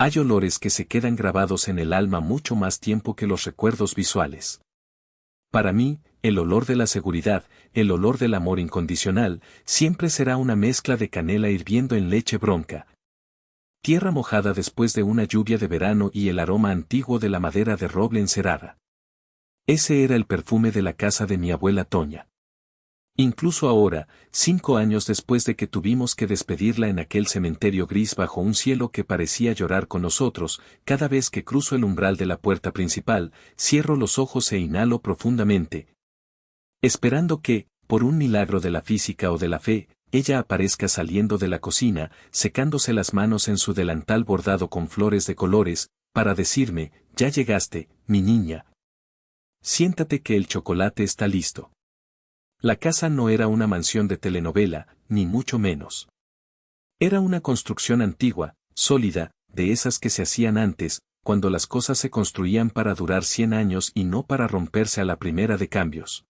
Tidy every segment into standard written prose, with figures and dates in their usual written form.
Hay olores que se quedan grabados en el alma mucho más tiempo que los recuerdos visuales. Para mí, el olor de la seguridad, el olor del amor incondicional, siempre será una mezcla de canela hirviendo en leche bronca, tierra mojada después de una lluvia de verano y el aroma antiguo de la madera de roble encerada. Ese era el perfume de la casa de mi abuela Toña. Incluso ahora, 5 años después de que tuvimos que despedirla en aquel cementerio gris bajo un cielo que parecía llorar con nosotros, cada vez que cruzo el umbral de la puerta principal, cierro los ojos e inhalo profundamente, esperando que, por un milagro de la física o de la fe, ella aparezca saliendo de la cocina, secándose las manos en su delantal bordado con flores de colores, para decirme, ya llegaste, mi niña. Siéntate que el chocolate está listo. La casa no era una mansión de telenovela, ni mucho menos. Era una construcción antigua, sólida, de esas que se hacían antes, cuando las cosas se construían para durar 100 años y no para romperse a la primera de cambios.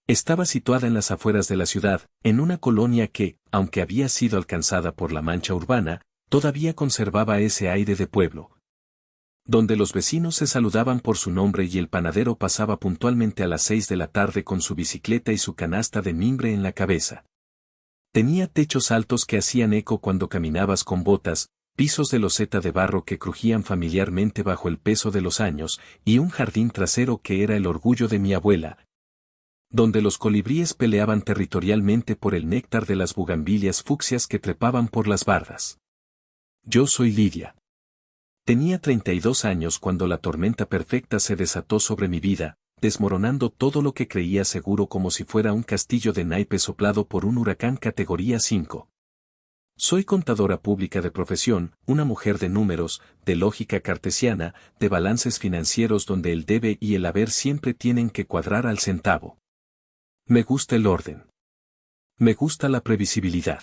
Estaba situada en las afueras de la ciudad, en una colonia que, aunque había sido alcanzada por la mancha urbana, todavía conservaba ese aire de pueblo, donde los vecinos se saludaban por su nombre y el panadero pasaba puntualmente a las 6 de la tarde con su bicicleta y su canasta de mimbre en la cabeza. Tenía techos altos que hacían eco cuando caminabas con botas, pisos de loseta de barro que crujían familiarmente bajo el peso de los años, y un jardín trasero que era el orgullo de mi abuela, donde los colibríes peleaban territorialmente por el néctar de las bugambilias fucsias que trepaban por las bardas. Yo soy Lidia. Tenía 32 años cuando la tormenta perfecta se desató sobre mi vida, desmoronando todo lo que creía seguro como si fuera un castillo de naipes soplado por un huracán categoría 5. Soy contadora pública de profesión, una mujer de números, de lógica cartesiana, de balances financieros donde el debe y el haber siempre tienen que cuadrar al centavo. Me gusta el orden. Me gusta la previsibilidad.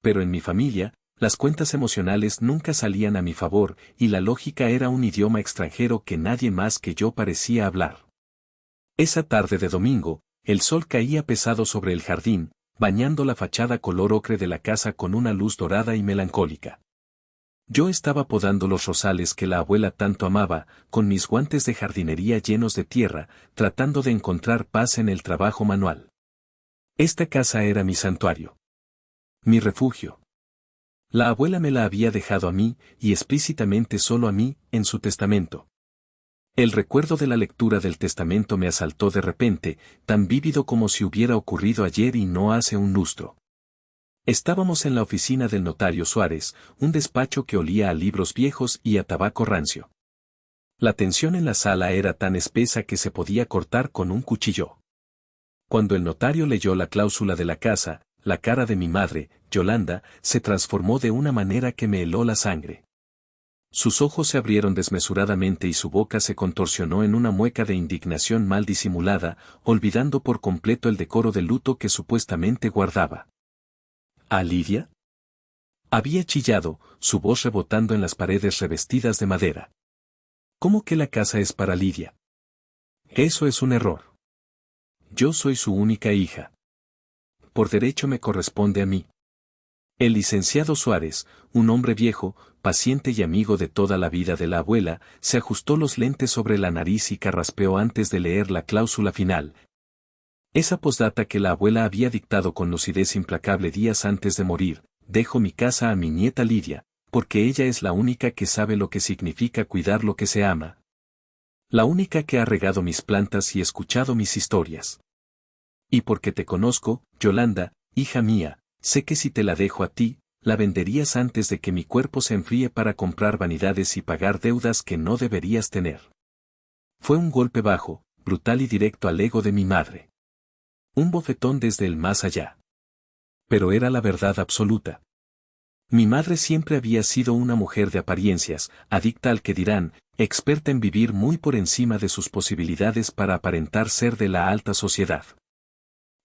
Pero en mi familia, las cuentas emocionales nunca salían a mi favor y la lógica era un idioma extranjero que nadie más que yo parecía hablar. Esa tarde de domingo, el sol caía pesado sobre el jardín, bañando la fachada color ocre de la casa con una luz dorada y melancólica. Yo estaba podando los rosales que la abuela tanto amaba, con mis guantes de jardinería llenos de tierra, tratando de encontrar paz en el trabajo manual. Esta casa era mi santuario. Mi refugio. La abuela me la había dejado a mí, y explícitamente solo a mí, en su testamento. El recuerdo de la lectura del testamento me asaltó de repente, tan vívido como si hubiera ocurrido ayer y no hace un lustro. Estábamos en la oficina del notario Suárez, un despacho que olía a libros viejos y a tabaco rancio. La tensión en la sala era tan espesa que se podía cortar con un cuchillo. Cuando el notario leyó la cláusula de la casa, la cara de mi madre, Yolanda, se transformó de una manera que me heló la sangre. Sus ojos se abrieron desmesuradamente y su boca se contorsionó en una mueca de indignación mal disimulada, olvidando por completo el decoro de luto que supuestamente guardaba. ¿A Lidia? Había chillado, su voz rebotando en las paredes revestidas de madera. ¿Cómo que la casa es para Lidia? Eso es un error. Yo soy su única hija. Por derecho me corresponde a mí. El licenciado Suárez, un hombre viejo, paciente y amigo de toda la vida de la abuela, se ajustó los lentes sobre la nariz y carraspeó antes de leer la cláusula final. Esa posdata que la abuela había dictado con lucidez implacable días antes de morir: dejo mi casa a mi nieta Lidia, porque ella es la única que sabe lo que significa cuidar lo que se ama. La única que ha regado mis plantas y escuchado mis historias. Y porque te conozco, Yolanda, hija mía, sé que si te la dejo a ti, la venderías antes de que mi cuerpo se enfríe para comprar vanidades y pagar deudas que no deberías tener. Fue un golpe bajo, brutal y directo al ego de mi madre. Un bofetón desde el más allá. Pero era la verdad absoluta. Mi madre siempre había sido una mujer de apariencias, adicta al que dirán, experta en vivir muy por encima de sus posibilidades para aparentar ser de la alta sociedad.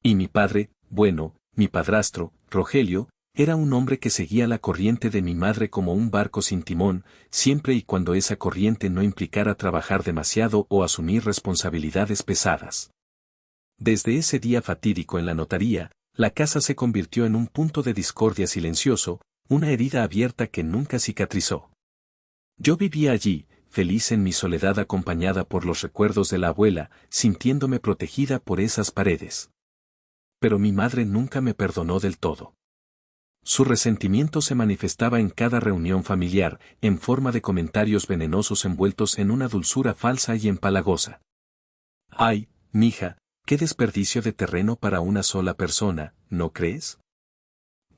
Y mi padre, bueno, mi padrastro, Rogelio, era un hombre que seguía la corriente de mi madre como un barco sin timón, siempre y cuando esa corriente no implicara trabajar demasiado o asumir responsabilidades pesadas. Desde ese día fatídico en la notaría, la casa se convirtió en un punto de discordia silencioso, una herida abierta que nunca cicatrizó. Yo vivía allí, feliz en mi soledad acompañada por los recuerdos de la abuela, sintiéndome protegida por esas paredes. Pero mi madre nunca me perdonó del todo. Su resentimiento se manifestaba en cada reunión familiar, en forma de comentarios venenosos envueltos en una dulzura falsa y empalagosa. Ay, mija, qué desperdicio de terreno para una sola persona, ¿no crees?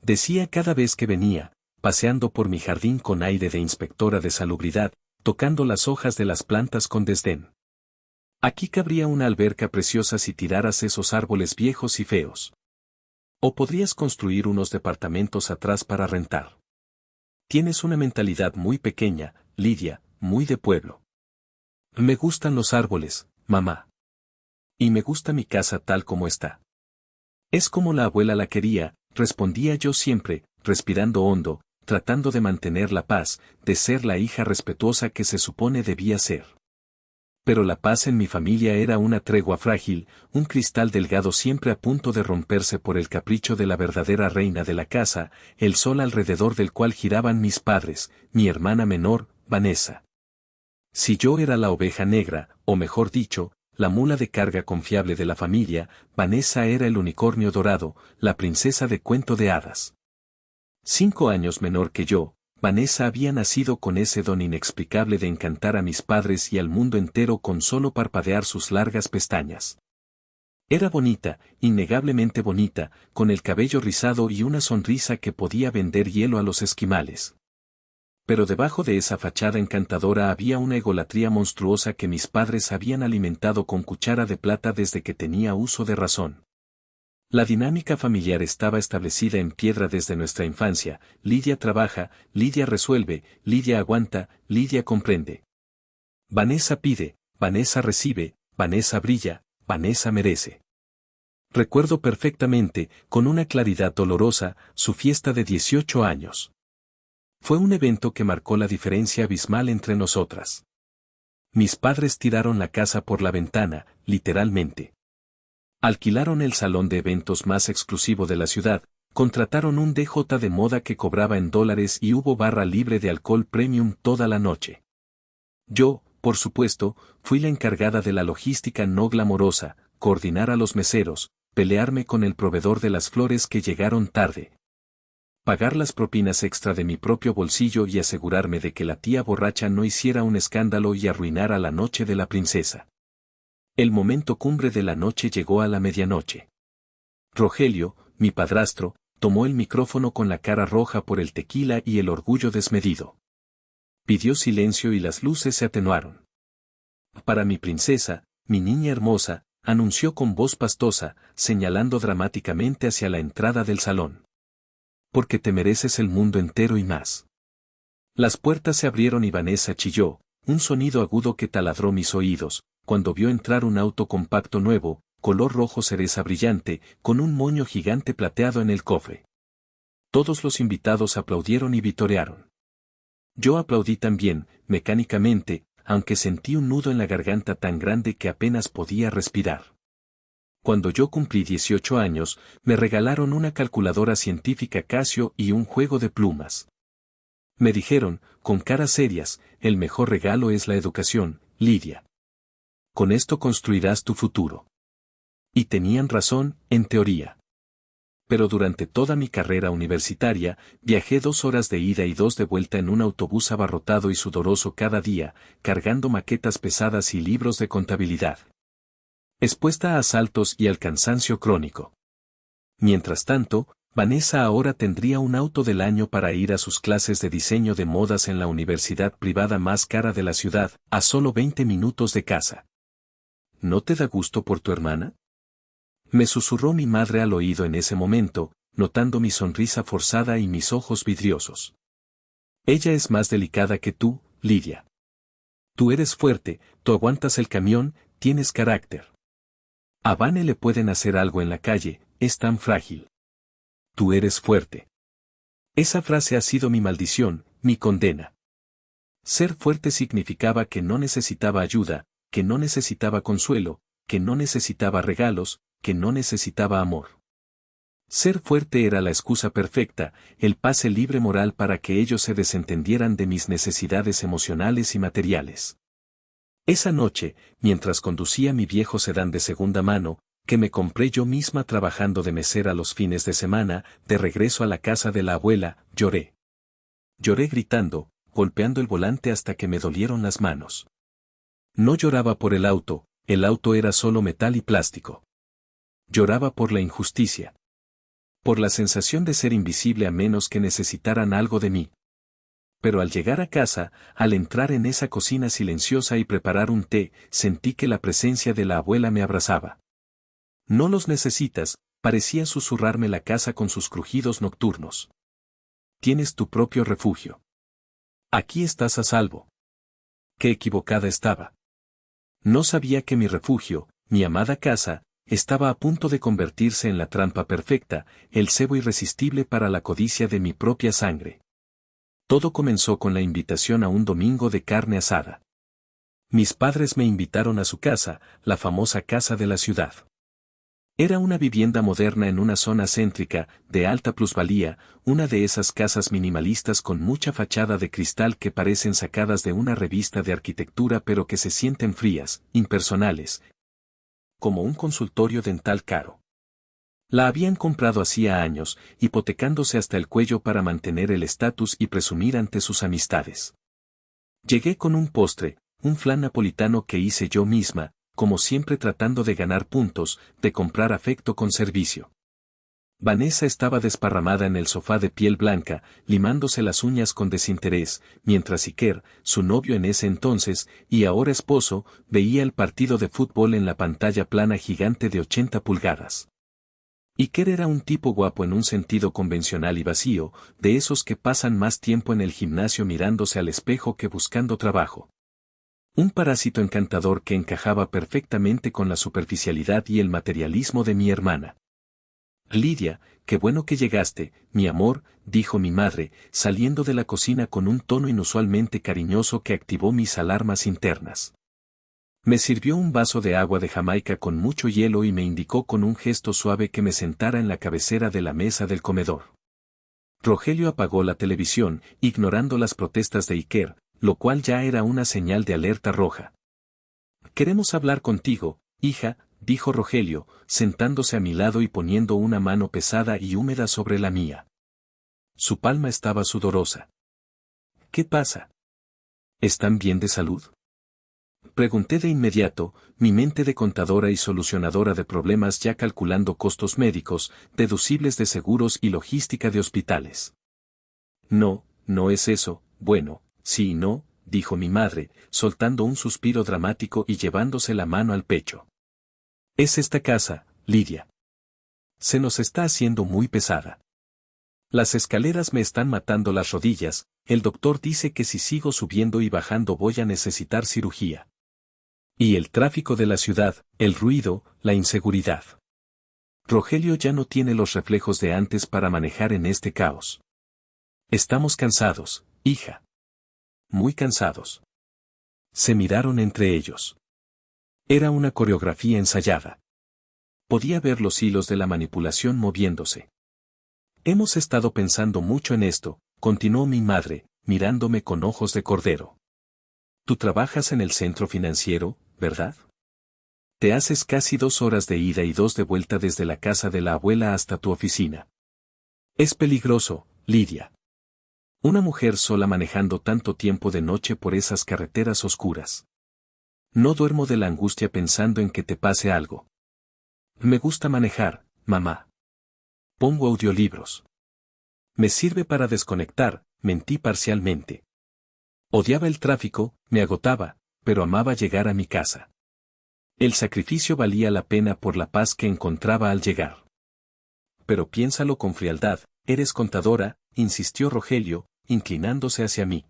Decía cada vez que venía, paseando por mi jardín con aire de inspectora de salubridad, tocando las hojas de las plantas con desdén. Aquí cabría una alberca preciosa si tiraras esos árboles viejos y feos. O podrías construir unos departamentos atrás para rentar. Tienes una mentalidad muy pequeña, Lidia, muy de pueblo. Me gustan los árboles, mamá. Y me gusta mi casa tal como está. Es como la abuela la quería, respondía yo siempre, respirando hondo, tratando de mantener la paz, de ser la hija respetuosa que se supone debía ser. Pero la paz en mi familia era una tregua frágil, un cristal delgado siempre a punto de romperse por el capricho de la verdadera reina de la casa, el sol alrededor del cual giraban mis padres, mi hermana menor, Vanessa. Si yo era la oveja negra, o mejor dicho, la mula de carga confiable de la familia, Vanessa era el unicornio dorado, la princesa de cuento de hadas. 5 años menor que yo, Vanessa había nacido con ese don inexplicable de encantar a mis padres y al mundo entero con solo parpadear sus largas pestañas. Era bonita, innegablemente bonita, con el cabello rizado y una sonrisa que podía vender hielo a los esquimales. Pero debajo de esa fachada encantadora había una egolatría monstruosa que mis padres habían alimentado con cuchara de plata desde que tenía uso de razón. La dinámica familiar estaba establecida en piedra desde nuestra infancia: Lidia trabaja, Lidia resuelve, Lidia aguanta, Lidia comprende. Vanessa pide, Vanessa recibe, Vanessa brilla, Vanessa merece. Recuerdo perfectamente, con una claridad dolorosa, su fiesta de 18 años. Fue un evento que marcó la diferencia abismal entre nosotras. Mis padres tiraron la casa por la ventana, literalmente. Alquilaron el salón de eventos más exclusivo de la ciudad, contrataron un DJ de moda que cobraba en dólares y hubo barra libre de alcohol premium toda la noche. Yo, por supuesto, fui la encargada de la logística no glamorosa, coordinar a los meseros, pelearme con el proveedor de las flores que llegaron tarde, pagar las propinas extra de mi propio bolsillo y asegurarme de que la tía borracha no hiciera un escándalo y arruinara la noche de la princesa. El momento cumbre de la noche llegó a la medianoche. Rogelio, mi padrastro, tomó el micrófono con la cara roja por el tequila y el orgullo desmedido. Pidió silencio y las luces se atenuaron. Para mi princesa, mi niña hermosa, anunció con voz pastosa, señalando dramáticamente hacia la entrada del salón. Porque te mereces el mundo entero y más. Las puertas se abrieron y Vanessa chilló, un sonido agudo que taladró mis oídos, cuando vio entrar un auto compacto nuevo, color rojo cereza brillante, con un moño gigante plateado en el cofre. Todos los invitados aplaudieron y vitorearon. Yo aplaudí también, mecánicamente, aunque sentí un nudo en la garganta tan grande que apenas podía respirar. Cuando yo cumplí 18 años, me regalaron una calculadora científica Casio y un juego de plumas. Me dijeron, con caras serias, el mejor regalo es la educación, Lidia. Con esto construirás tu futuro. Y tenían razón, en teoría. Pero durante toda mi carrera universitaria, viajé 2 horas de ida y 2 de vuelta en un autobús abarrotado y sudoroso cada día, cargando maquetas pesadas y libros de contabilidad. Expuesta a asaltos y al cansancio crónico. Mientras tanto, Vanessa ahora tendría un auto del año para ir a sus clases de diseño de modas en la universidad privada más cara de la ciudad, a solo 20 minutos de casa. ¿No te da gusto por tu hermana? Me susurró mi madre al oído en ese momento, notando mi sonrisa forzada y mis ojos vidriosos. Ella es más delicada que tú, Lidia. Tú eres fuerte, tú aguantas el camión, tienes carácter. A Vane le pueden hacer algo en la calle, es tan frágil. Tú eres fuerte. Esa frase ha sido mi maldición, mi condena. Ser fuerte significaba que no necesitaba ayuda, que no necesitaba consuelo, que no necesitaba regalos, que no necesitaba amor. Ser fuerte era la excusa perfecta, el pase libre moral para que ellos se desentendieran de mis necesidades emocionales y materiales. Esa noche, mientras conducía mi viejo sedán de segunda mano, que me compré yo misma trabajando de mesera los fines de semana, de regreso a la casa de la abuela, lloré. Lloré gritando, golpeando el volante hasta que me dolieron las manos. No lloraba por el auto era solo metal y plástico. Lloraba por la injusticia. Por la sensación de ser invisible a menos que necesitaran algo de mí. Pero al llegar a casa, al entrar en esa cocina silenciosa y preparar un té, sentí que la presencia de la abuela me abrazaba. No los necesitas, parecía susurrarme la casa con sus crujidos nocturnos. Tienes tu propio refugio. Aquí estás a salvo. Qué equivocada estaba. No sabía que mi refugio, mi amada casa, estaba a punto de convertirse en la trampa perfecta, el cebo irresistible para la codicia de mi propia sangre. Todo comenzó con la invitación a un domingo de carne asada. Mis padres me invitaron a su casa, la famosa casa de la ciudad. Era una vivienda moderna en una zona céntrica, de alta plusvalía, una de esas casas minimalistas con mucha fachada de cristal que parecen sacadas de una revista de arquitectura pero que se sienten frías, impersonales, como un consultorio dental caro. La habían comprado hacía años, hipotecándose hasta el cuello para mantener el estatus y presumir ante sus amistades. Llegué con un postre, un flan napolitano que hice yo misma, como siempre tratando de ganar puntos, de comprar afecto con servicio. Vanessa estaba desparramada en el sofá de piel blanca, limándose las uñas con desinterés, mientras Iker, su novio en ese entonces, y ahora esposo, veía el partido de fútbol en la pantalla plana gigante de 80 pulgadas. Iker era un tipo guapo en un sentido convencional y vacío, de esos que pasan más tiempo en el gimnasio mirándose al espejo que buscando trabajo. Un parásito encantador que encajaba perfectamente con la superficialidad y el materialismo de mi hermana. Lidia, qué bueno que llegaste, mi amor, dijo mi madre, saliendo de la cocina con un tono inusualmente cariñoso que activó mis alarmas internas. Me sirvió un vaso de agua de Jamaica con mucho hielo y me indicó con un gesto suave que me sentara en la cabecera de la mesa del comedor. Rogelio apagó la televisión, ignorando las protestas de Iker, lo cual ya era una señal de alerta roja. Queremos hablar contigo, hija, dijo Rogelio, sentándose a mi lado y poniendo una mano pesada y húmeda sobre la mía. Su palma estaba sudorosa. ¿Qué pasa? ¿Están bien de salud? Pregunté de inmediato, mi mente de contadora y solucionadora de problemas ya calculando costos médicos, deducibles de seguros y logística de hospitales. No, no es eso, bueno, sí y no, dijo mi madre, soltando un suspiro dramático y llevándose la mano al pecho. Es esta casa, Lidia. Se nos está haciendo muy pesada. Las escaleras me están matando las rodillas, el doctor dice que si sigo subiendo y bajando voy a necesitar cirugía. Y el tráfico de la ciudad, el ruido, la inseguridad. Rogelio ya no tiene los reflejos de antes para manejar en este caos. Estamos cansados, hija. Muy cansados. Se miraron entre ellos. Era una coreografía ensayada. Podía ver los hilos de la manipulación moviéndose. Hemos estado pensando mucho en esto, continuó mi madre, mirándome con ojos de cordero. Tú trabajas en el centro financiero, ¿verdad? Te haces casi 2 horas de ida y 2 de vuelta desde la casa de la abuela hasta tu oficina. Es peligroso, Lidia. Una mujer sola manejando tanto tiempo de noche por esas carreteras oscuras. No duermo de la angustia pensando en que te pase algo. Me gusta manejar, mamá. Pongo audiolibros. Me sirve para desconectar, mentí parcialmente. Odiaba el tráfico, me agotaba, pero amaba llegar a mi casa. El sacrificio valía la pena por la paz que encontraba al llegar. Pero piénsalo con frialdad, eres contadora, insistió Rogelio, inclinándose hacia mí.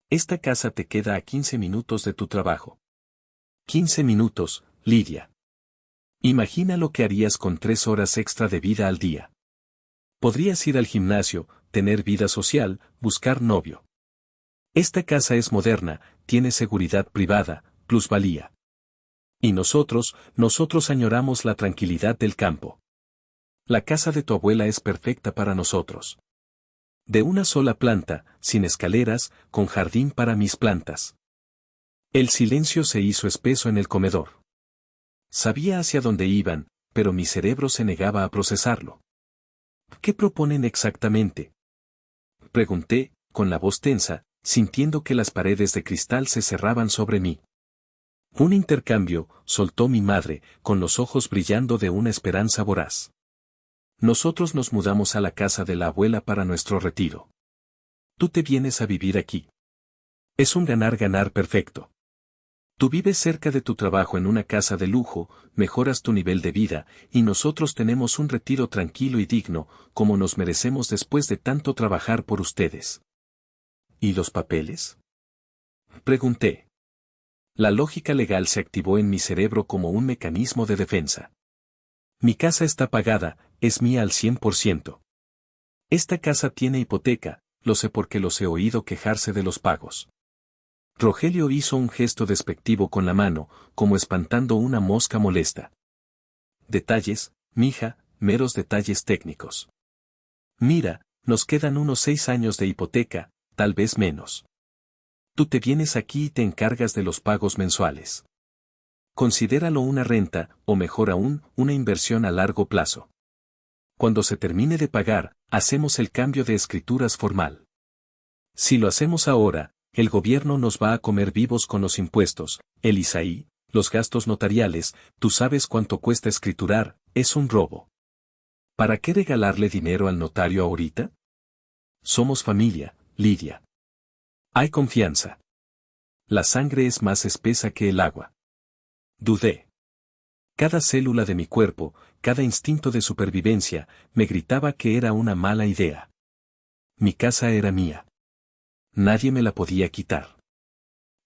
Esta casa te queda a 15 minutos de tu trabajo. 15 minutos, Lidia. Imagina lo que harías con 3 horas extra de vida al día. Podrías ir al gimnasio, tener vida social, buscar novio. Esta casa es moderna, tiene seguridad privada, plusvalía. Y nosotros añoramos la tranquilidad del campo. La casa de tu abuela es perfecta para nosotros. De una sola planta, sin escaleras, con jardín para mis plantas. El silencio se hizo espeso en el comedor. Sabía hacia dónde iban, pero mi cerebro se negaba a procesarlo. ¿Qué proponen exactamente? Pregunté, con la voz tensa, sintiendo que las paredes de cristal se cerraban sobre mí. Un intercambio, soltó mi madre, con los ojos brillando de una esperanza voraz. Nosotros nos mudamos a la casa de la abuela para nuestro retiro. Tú te vienes a vivir aquí. Es un ganar-ganar perfecto. Tú vives cerca de tu trabajo en una casa de lujo, mejoras tu nivel de vida, y nosotros tenemos un retiro tranquilo y digno, como nos merecemos después de tanto trabajar por ustedes. ¿Y los papeles? Pregunté. La lógica legal se activó en mi cerebro como un mecanismo de defensa. Mi casa está pagada, es mía al 100%. Esta casa tiene hipoteca, lo sé porque los he oído quejarse de los pagos. Rogelio hizo un gesto despectivo con la mano, como espantando una mosca molesta. Detalles, mija, meros detalles técnicos. Mira, nos quedan unos 6 años de hipoteca, tal vez menos. Tú te vienes aquí y te encargas de los pagos mensuales. Considéralo una renta, o mejor aún, una inversión a largo plazo. Cuando se termine de pagar, hacemos el cambio de escrituras formal. Si lo hacemos ahora, el gobierno nos va a comer vivos con los impuestos, el ISAI, los gastos notariales, tú sabes cuánto cuesta escriturar, es un robo. ¿Para qué regalarle dinero al notario ahorita? Somos familia, Lidia. Hay confianza. La sangre es más espesa que el agua. Dudé. Cada célula de mi cuerpo, cada instinto de supervivencia, me gritaba que era una mala idea. Mi casa era mía. Nadie me la podía quitar.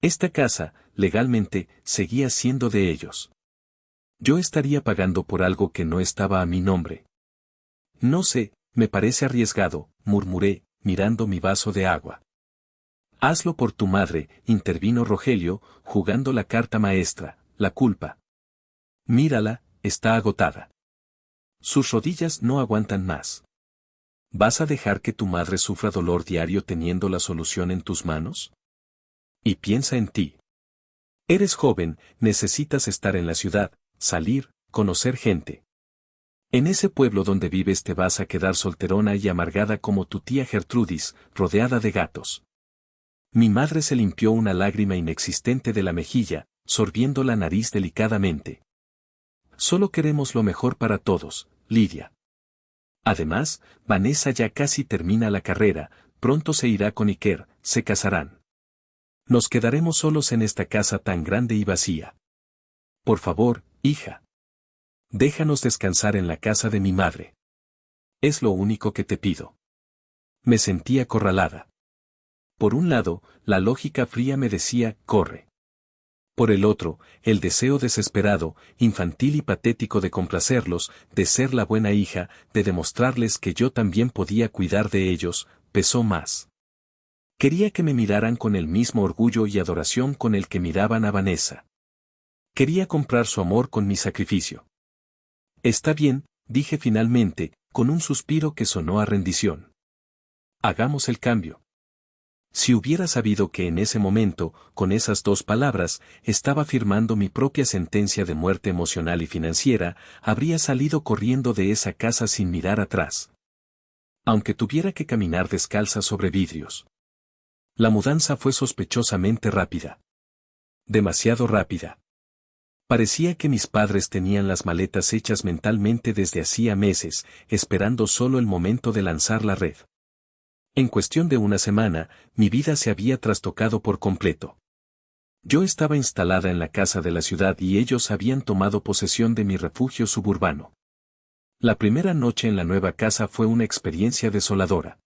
Esta casa, legalmente, seguía siendo de ellos. Yo estaría pagando por algo que no estaba a mi nombre. No sé, me parece arriesgado, murmuré, mirando mi vaso de agua. Hazlo por tu madre, intervino Rogelio, jugando la carta maestra, la culpa. Mírala, está agotada. Sus rodillas no aguantan más. ¿Vas a dejar que tu madre sufra dolor diario teniendo la solución en tus manos? Y piensa en ti. Eres joven, necesitas estar en la ciudad, salir, conocer gente. En ese pueblo donde vives te vas a quedar solterona y amargada como tu tía Gertrudis, rodeada de gatos. Mi madre se limpió una lágrima inexistente de la mejilla, sorbiendo la nariz delicadamente. Solo queremos lo mejor para todos, Lidia. Además, Vanessa ya casi termina la carrera, pronto se irá con Iker, se casarán. Nos quedaremos solos en esta casa tan grande y vacía. Por favor, hija. Déjanos descansar en la casa de mi madre. Es lo único que te pido. Me sentí acorralada. Por un lado, la lógica fría me decía, corre. Por el otro, el deseo desesperado, infantil y patético de complacerlos, de ser la buena hija, de demostrarles que yo también podía cuidar de ellos, pesó más. Quería que me miraran con el mismo orgullo y adoración con el que miraban a Vanessa. Quería comprar su amor con mi sacrificio. Está bien, dije finalmente, con un suspiro que sonó a rendición. Hagamos el cambio. Si hubiera sabido que en ese momento, con esas 2 palabras, estaba firmando mi propia sentencia de muerte emocional y financiera, habría salido corriendo de esa casa sin mirar atrás. Aunque tuviera que caminar descalza sobre vidrios. La mudanza fue sospechosamente rápida. Demasiado rápida. Parecía que mis padres tenían las maletas hechas mentalmente desde hacía meses, esperando solo el momento de lanzar la red. En cuestión de una semana, mi vida se había trastocado por completo. Yo estaba instalada en la casa de la ciudad y ellos habían tomado posesión de mi refugio suburbano. La primera noche en la nueva casa fue una experiencia desoladora.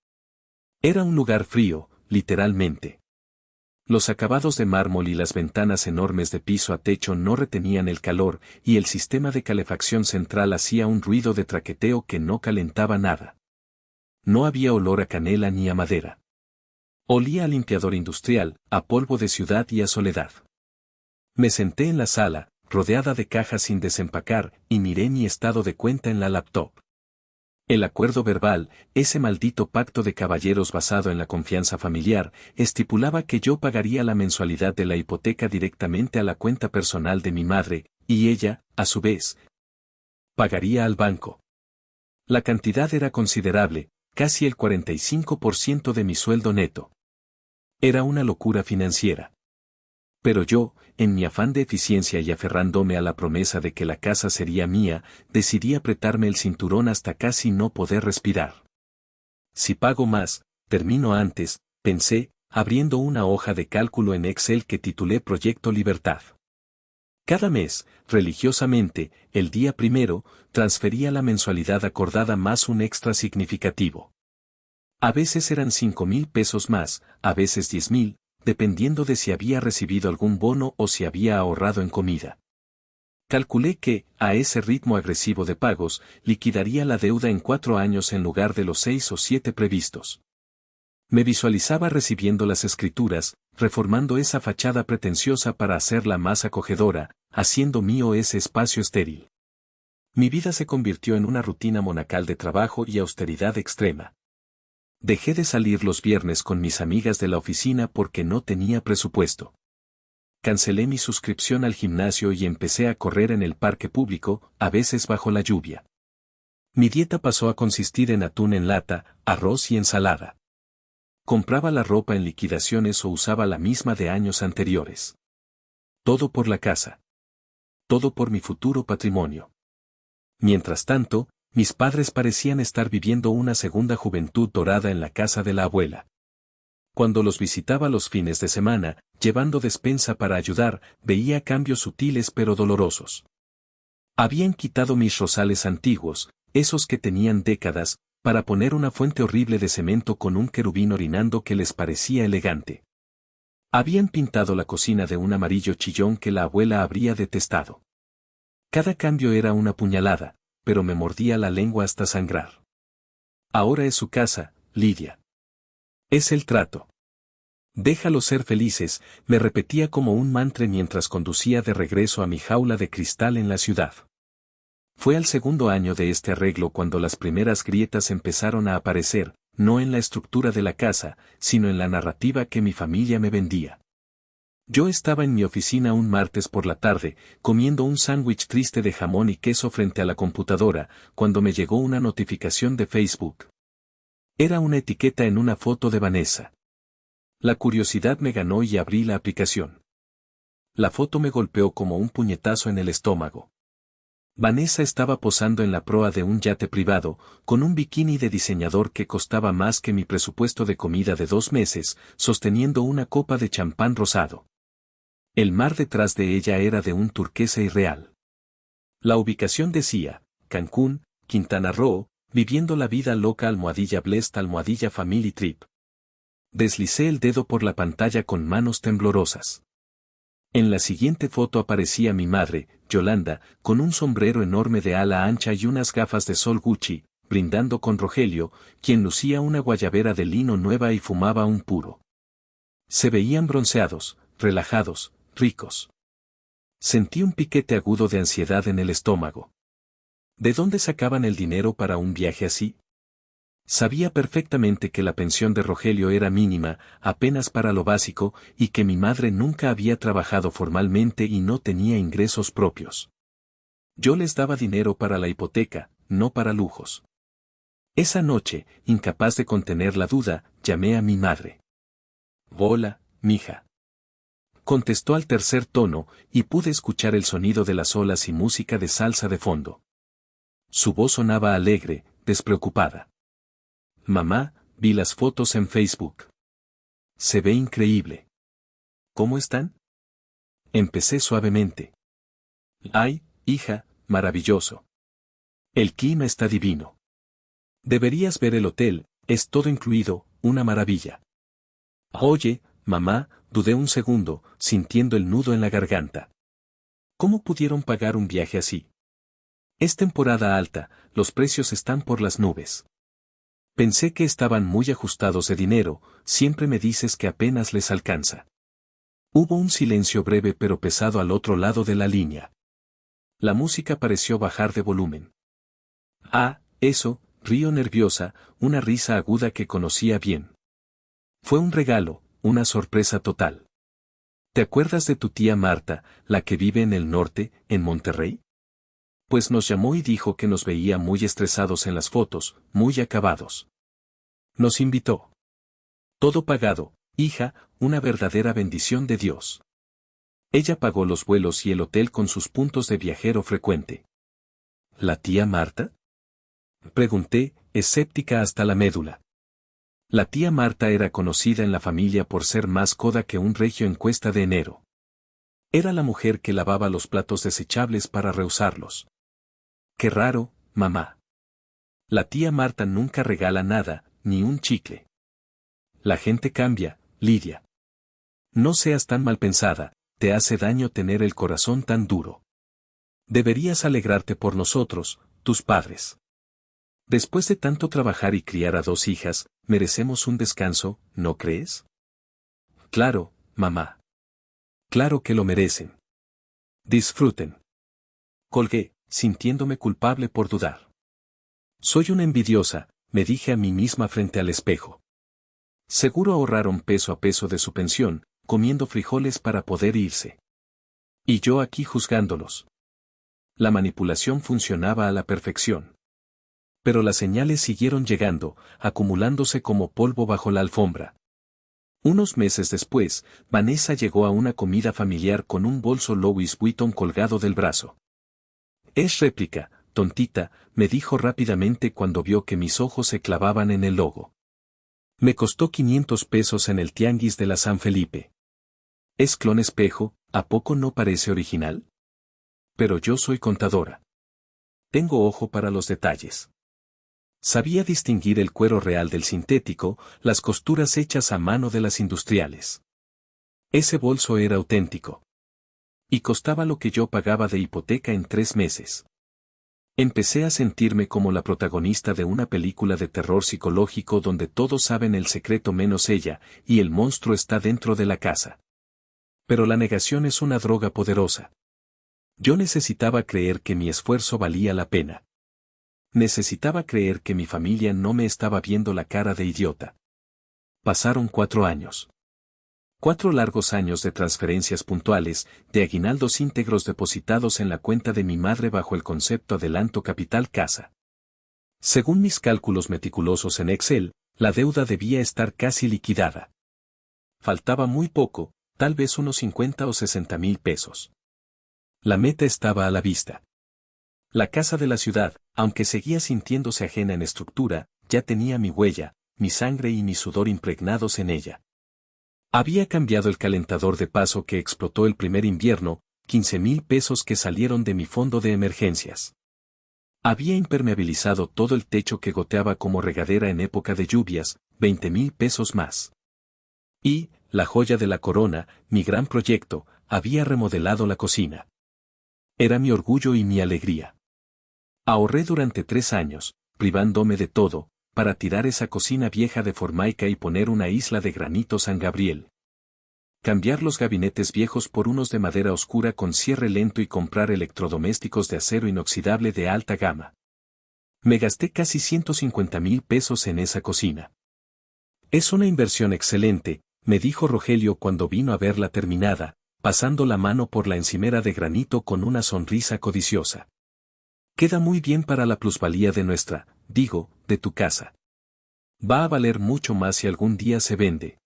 Era un lugar frío, literalmente. Los acabados de mármol y las ventanas enormes de piso a techo no retenían el calor, y el sistema de calefacción central hacía un ruido de traqueteo que no calentaba nada. No había olor a canela ni a madera. Olía a limpiador industrial, a polvo de ciudad y a soledad. Me senté en la sala, rodeada de cajas sin desempacar, y miré mi estado de cuenta en la laptop. El acuerdo verbal, ese maldito pacto de caballeros basado en la confianza familiar, estipulaba que yo pagaría la mensualidad de la hipoteca directamente a la cuenta personal de mi madre, y ella, a su vez, pagaría al banco. La cantidad era considerable, casi el 45% de mi sueldo neto. Era una locura financiera. Pero yo, en mi afán de eficiencia y aferrándome a la promesa de que la casa sería mía, decidí apretarme el cinturón hasta casi no poder respirar. Si pago más, termino antes, pensé, abriendo una hoja de cálculo en Excel que titulé Proyecto Libertad. Cada mes, religiosamente, el día primero, transfería la mensualidad acordada más un extra significativo. A veces eran 5,000 pesos más, a veces 10,000, dependiendo de si había recibido algún bono o si había ahorrado en comida. Calculé que, a ese ritmo agresivo de pagos, liquidaría la deuda en 4 años en lugar de los 6 o 7 previstos. Me visualizaba recibiendo las escrituras, reformando esa fachada pretenciosa para hacerla más acogedora, haciendo mío ese espacio estéril. Mi vida se convirtió en una rutina monacal de trabajo y austeridad extrema. Dejé de salir los viernes con mis amigas de la oficina porque no tenía presupuesto. Cancelé mi suscripción al gimnasio y empecé a correr en el parque público, a veces bajo la lluvia. Mi dieta pasó a consistir en atún en lata, arroz y ensalada. Compraba la ropa en liquidaciones o usaba la misma de años anteriores. Todo por la casa. Todo por mi futuro patrimonio. Mientras tanto, mis padres parecían estar viviendo una segunda juventud dorada en la casa de la abuela. Cuando los visitaba los fines de semana, llevando despensa para ayudar, veía cambios sutiles pero dolorosos. Habían quitado mis rosales antiguos, esos que tenían décadas, para poner una fuente horrible de cemento con un querubín orinando que les parecía elegante. Habían pintado la cocina de un amarillo chillón que la abuela habría detestado. Cada cambio era una puñalada, pero me mordía la lengua hasta sangrar. Ahora es su casa, Lidia. Es el trato. Déjalos ser felices, me repetía como un mantra mientras conducía de regreso a mi jaula de cristal en la ciudad. Fue al segundo año de este arreglo cuando las primeras grietas empezaron a aparecer, no en la estructura de la casa, sino en la narrativa que mi familia me vendía. Yo estaba en mi oficina un martes por la tarde, comiendo un sándwich triste de jamón y queso frente a la computadora, cuando me llegó una notificación de Facebook. Era una etiqueta en una foto de Vanessa. La curiosidad me ganó y abrí la aplicación. La foto me golpeó como un puñetazo en el estómago. Vanessa estaba posando en la proa de un yate privado, con un bikini de diseñador que costaba más que mi presupuesto de comida de 2 meses, sosteniendo una copa de champán rosado. El mar detrás de ella era de un turquesa irreal. La ubicación decía, Cancún, Quintana Roo, viviendo la vida loca _blessed _family trip. Deslicé el dedo por la pantalla con manos temblorosas. En la siguiente foto aparecía mi madre, Yolanda, con un sombrero enorme de ala ancha y unas gafas de sol Gucci, brindando con Rogelio, quien lucía una guayabera de lino nueva y fumaba un puro. Se veían bronceados, relajados, ricos. Sentí un piquete agudo de ansiedad en el estómago. ¿De dónde sacaban el dinero para un viaje así? Sabía perfectamente que la pensión de Rogelio era mínima, apenas para lo básico, y que mi madre nunca había trabajado formalmente y no tenía ingresos propios. Yo les daba dinero para la hipoteca, no para lujos. Esa noche, incapaz de contener la duda, llamé a mi madre. «Hola, mija», contestó al tercer tono, y pude escuchar el sonido de las olas y música de salsa de fondo. Su voz sonaba alegre, despreocupada. «Mamá, vi las fotos en Facebook. Se ve increíble. ¿Cómo están?». Empecé suavemente. «Ay, hija, maravilloso. El clima está divino. Deberías ver el hotel, es todo incluido, una maravilla». «Oye, mamá», dudé un segundo, sintiendo el nudo en la garganta. ¿Cómo pudieron pagar un viaje así? Es temporada alta, los precios están por las nubes. Pensé que estaban muy ajustados de dinero, siempre me dices que apenas les alcanza. Hubo un silencio breve pero pesado al otro lado de la línea. La música pareció bajar de volumen. «Ah, eso», Río nerviosa, una risa aguda que conocía bien. Fue un regalo, una sorpresa total. ¿Te acuerdas de tu tía Marta, la que vive en el norte, en Monterrey? Pues nos llamó y dijo que nos veía muy estresados en las fotos, muy acabados. Nos invitó. Todo pagado, hija, una verdadera bendición de Dios. Ella pagó los vuelos y el hotel con sus puntos de viajero frecuente. ¿La tía Marta? Pregunté, escéptica hasta la médula. La tía Marta era conocida en la familia por ser más coda que un regio en Cuesta de Enero. Era la mujer que lavaba los platos desechables para reusarlos. Qué raro, mamá. La tía Marta nunca regala nada, ni un chicle. La gente cambia, Lidia. No seas tan mal pensada, te hace daño tener el corazón tan duro. Deberías alegrarte por nosotros, tus padres. Después de tanto trabajar y criar a 2 hijas, merecemos un descanso, ¿no crees? Claro, mamá. Claro que lo merecen. Disfruten. Colgué, sintiéndome culpable por dudar. Soy una envidiosa, me dije a mí misma frente al espejo. Seguro ahorraron peso a peso de su pensión, comiendo frijoles para poder irse. Y yo aquí juzgándolos. La manipulación funcionaba a la perfección. Pero las señales siguieron llegando, acumulándose como polvo bajo la alfombra. Unos meses después, Vanessa llegó a una comida familiar con un bolso Louis Vuitton colgado del brazo. Es réplica, tontita, me dijo rápidamente cuando vio que mis ojos se clavaban en el logo. Me costó 500 pesos en el tianguis de la San Felipe. Es clon espejo, ¿a poco no parece original? Pero yo soy contadora. Tengo ojo para los detalles. Sabía distinguir el cuero real del sintético, las costuras hechas a mano de las industriales. Ese bolso era auténtico. Y costaba lo que yo pagaba de hipoteca en 3 meses. Empecé a sentirme como la protagonista de una película de terror psicológico donde todos saben el secreto menos ella, y el monstruo está dentro de la casa. Pero la negación es una droga poderosa. Yo necesitaba creer que mi esfuerzo valía la pena. Necesitaba creer que mi familia no me estaba viendo la cara de idiota. Pasaron 4 años. 4 largos años de transferencias puntuales, de aguinaldos íntegros depositados en la cuenta de mi madre bajo el concepto adelanto capital casa. Según mis cálculos meticulosos en Excel, la deuda debía estar casi liquidada. Faltaba muy poco, tal vez unos 50 o 60 mil pesos. La meta estaba a la vista. La casa de la ciudad, aunque seguía sintiéndose ajena en estructura, ya tenía mi huella, mi sangre y mi sudor impregnados en ella. Había cambiado el calentador de paso que explotó el primer invierno, 15,000 pesos que salieron de mi fondo de emergencias. Había impermeabilizado todo el techo que goteaba como regadera en época de lluvias, 20,000 pesos más. Y, la joya de la corona, mi gran proyecto, había remodelado la cocina. Era mi orgullo y mi alegría. Ahorré durante 3 años, privándome de todo, para tirar esa cocina vieja de formaica y poner una isla de granito San Gabriel. Cambiar los gabinetes viejos por unos de madera oscura con cierre lento y comprar electrodomésticos de acero inoxidable de alta gama. Me gasté casi 150,000 pesos en esa cocina. Es una inversión excelente, me dijo Rogelio cuando vino a verla terminada, pasando la mano por la encimera de granito con una sonrisa codiciosa. Queda muy bien para la plusvalía de de tu casa. Va a valer mucho más si algún día se vende.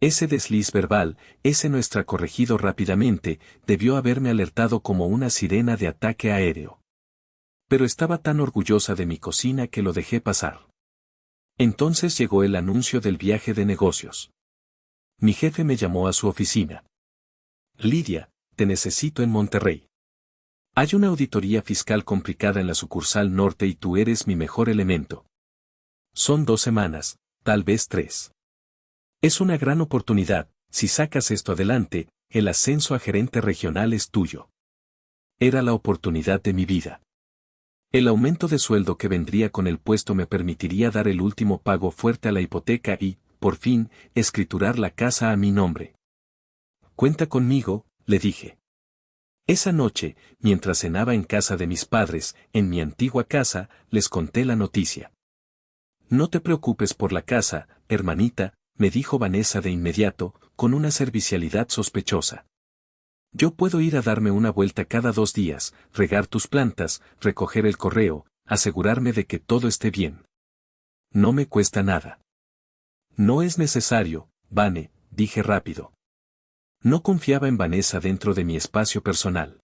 Ese desliz verbal, ese nuestra corregido rápidamente, debió haberme alertado como una sirena de ataque aéreo. Pero estaba tan orgullosa de mi cocina que lo dejé pasar. Entonces llegó el anuncio del viaje de negocios. Mi jefe me llamó a su oficina. Lidia, te necesito en Monterrey. Hay una auditoría fiscal complicada en la sucursal norte y tú eres mi mejor elemento. Son 2 semanas, tal vez 3. Es una gran oportunidad, si sacas esto adelante, el ascenso a gerente regional es tuyo. Era la oportunidad de mi vida. El aumento de sueldo que vendría con el puesto me permitiría dar el último pago fuerte a la hipoteca y, por fin, escriturar la casa a mi nombre. Cuenta conmigo, le dije. Esa noche, mientras cenaba en casa de mis padres, en mi antigua casa, les conté la noticia. No te preocupes por la casa, hermanita, me dijo Vanessa de inmediato, con una servicialidad sospechosa. Yo puedo ir a darme una vuelta cada 2 días, regar tus plantas, recoger el correo, asegurarme de que todo esté bien. No me cuesta nada. No es necesario, Vane, dije rápido. No confiaba en Vanessa dentro de mi espacio personal.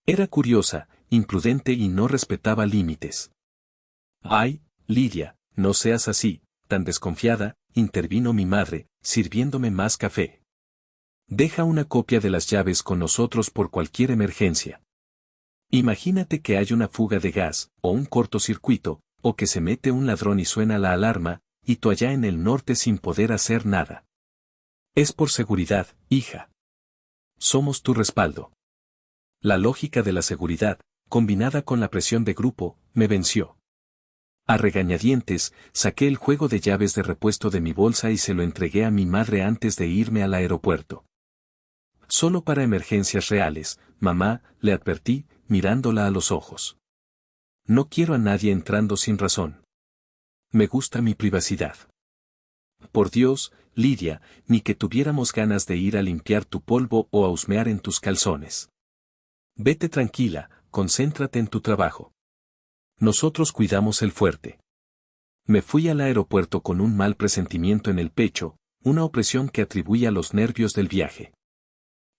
Era curiosa, imprudente y no respetaba límites. Ay, Lidia, no seas así, tan desconfiada, intervino mi madre, sirviéndome más café. Deja una copia de las llaves con nosotros por cualquier emergencia. Imagínate que hay una fuga de gas, o un cortocircuito, o que se mete un ladrón y suena la alarma, y tú allá en el norte sin poder hacer nada. Es por seguridad, hija. Somos tu respaldo. La lógica de la seguridad, combinada con la presión de grupo, me venció. A regañadientes, saqué el juego de llaves de repuesto de mi bolsa y se lo entregué a mi madre antes de irme al aeropuerto. Solo para emergencias reales, mamá, le advertí, mirándola a los ojos. No quiero a nadie entrando sin razón. Me gusta mi privacidad. Por Dios, Lidia, ni que tuviéramos ganas de ir a limpiar tu polvo o a husmear en tus calzones. Vete tranquila, concéntrate en tu trabajo. Nosotros cuidamos el fuerte. Me fui al aeropuerto con un mal presentimiento en el pecho, una opresión que atribuí a los nervios del viaje.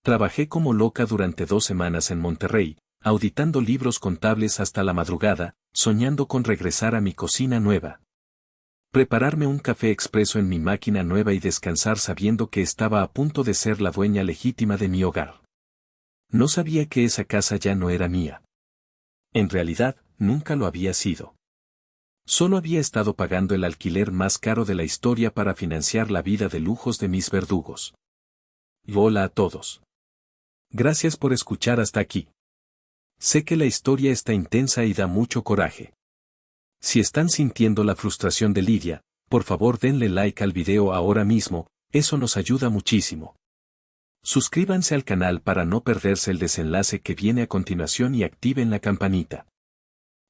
Trabajé como loca durante 2 semanas en Monterrey, auditando libros contables hasta la madrugada, soñando con regresar a mi cocina nueva. Prepararme un café expreso en mi máquina nueva y descansar sabiendo que estaba a punto de ser la dueña legítima de mi hogar. No sabía que esa casa ya no era mía. En realidad, nunca lo había sido. Solo había estado pagando el alquiler más caro de la historia para financiar la vida de lujos de mis verdugos. Y hola a todos. Gracias por escuchar hasta aquí. Sé que la historia está intensa y da mucho coraje. Si están sintiendo la frustración de Lidia, por favor denle like al video ahora mismo, eso nos ayuda muchísimo. Suscríbanse al canal para no perderse el desenlace que viene a continuación y activen la campanita.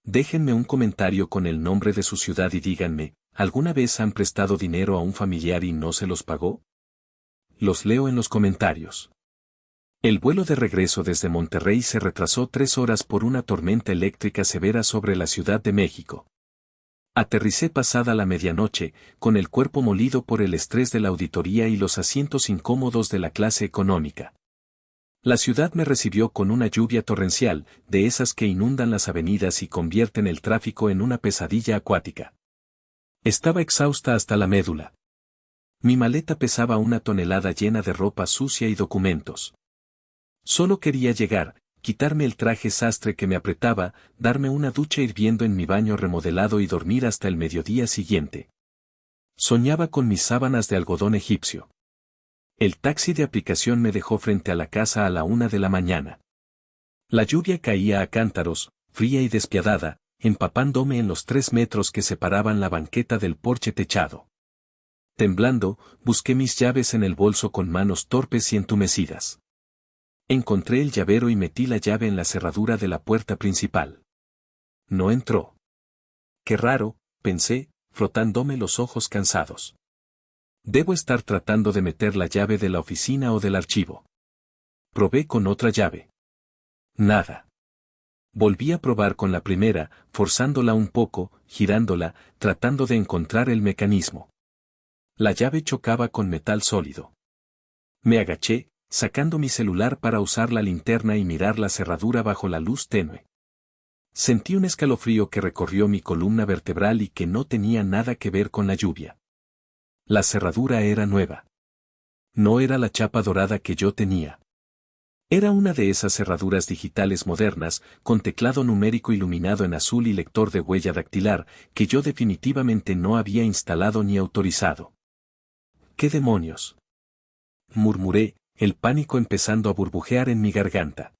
Déjenme un comentario con el nombre de su ciudad y díganme, ¿alguna vez han prestado dinero a un familiar y no se los pagó? Los leo en los comentarios. El vuelo de regreso desde Monterrey se retrasó 3 horas por una tormenta eléctrica severa sobre la Ciudad de México. Aterricé pasada la medianoche, con el cuerpo molido por el estrés de la auditoría y los asientos incómodos de la clase económica. La ciudad me recibió con una lluvia torrencial, de esas que inundan las avenidas y convierten el tráfico en una pesadilla acuática. Estaba exhausta hasta la médula. Mi maleta pesaba 1 tonelada llena de ropa sucia y documentos. Solo quería llegar, quitarme el traje sastre que me apretaba, darme una ducha hirviendo en mi baño remodelado y dormir hasta el mediodía siguiente. Soñaba con mis sábanas de algodón egipcio. El taxi de aplicación me dejó frente a la casa a la 1 de la mañana. La lluvia caía a cántaros, fría y despiadada, empapándome en los 3 metros que separaban la banqueta del porche techado. Temblando, busqué mis llaves en el bolso con manos torpes y entumecidas. Encontré el llavero y metí la llave en la cerradura de la puerta principal. No entró. Qué raro, pensé, frotándome los ojos cansados. Debo estar tratando de meter la llave de la oficina o del archivo. Probé con otra llave. Nada. Volví a probar con la primera, forzándola un poco, girándola, tratando de encontrar el mecanismo. La llave chocaba con metal sólido. Me agaché, sacando mi celular para usar la linterna y mirar la cerradura bajo la luz tenue. Sentí un escalofrío que recorrió mi columna vertebral y que no tenía nada que ver con la lluvia. La cerradura era nueva. No era la chapa dorada que yo tenía. Era una de esas cerraduras digitales modernas, con teclado numérico iluminado en azul y lector de huella dactilar, que yo definitivamente no había instalado ni autorizado. ¿Qué demonios?, murmuré, el pánico empezando a burbujear en mi garganta.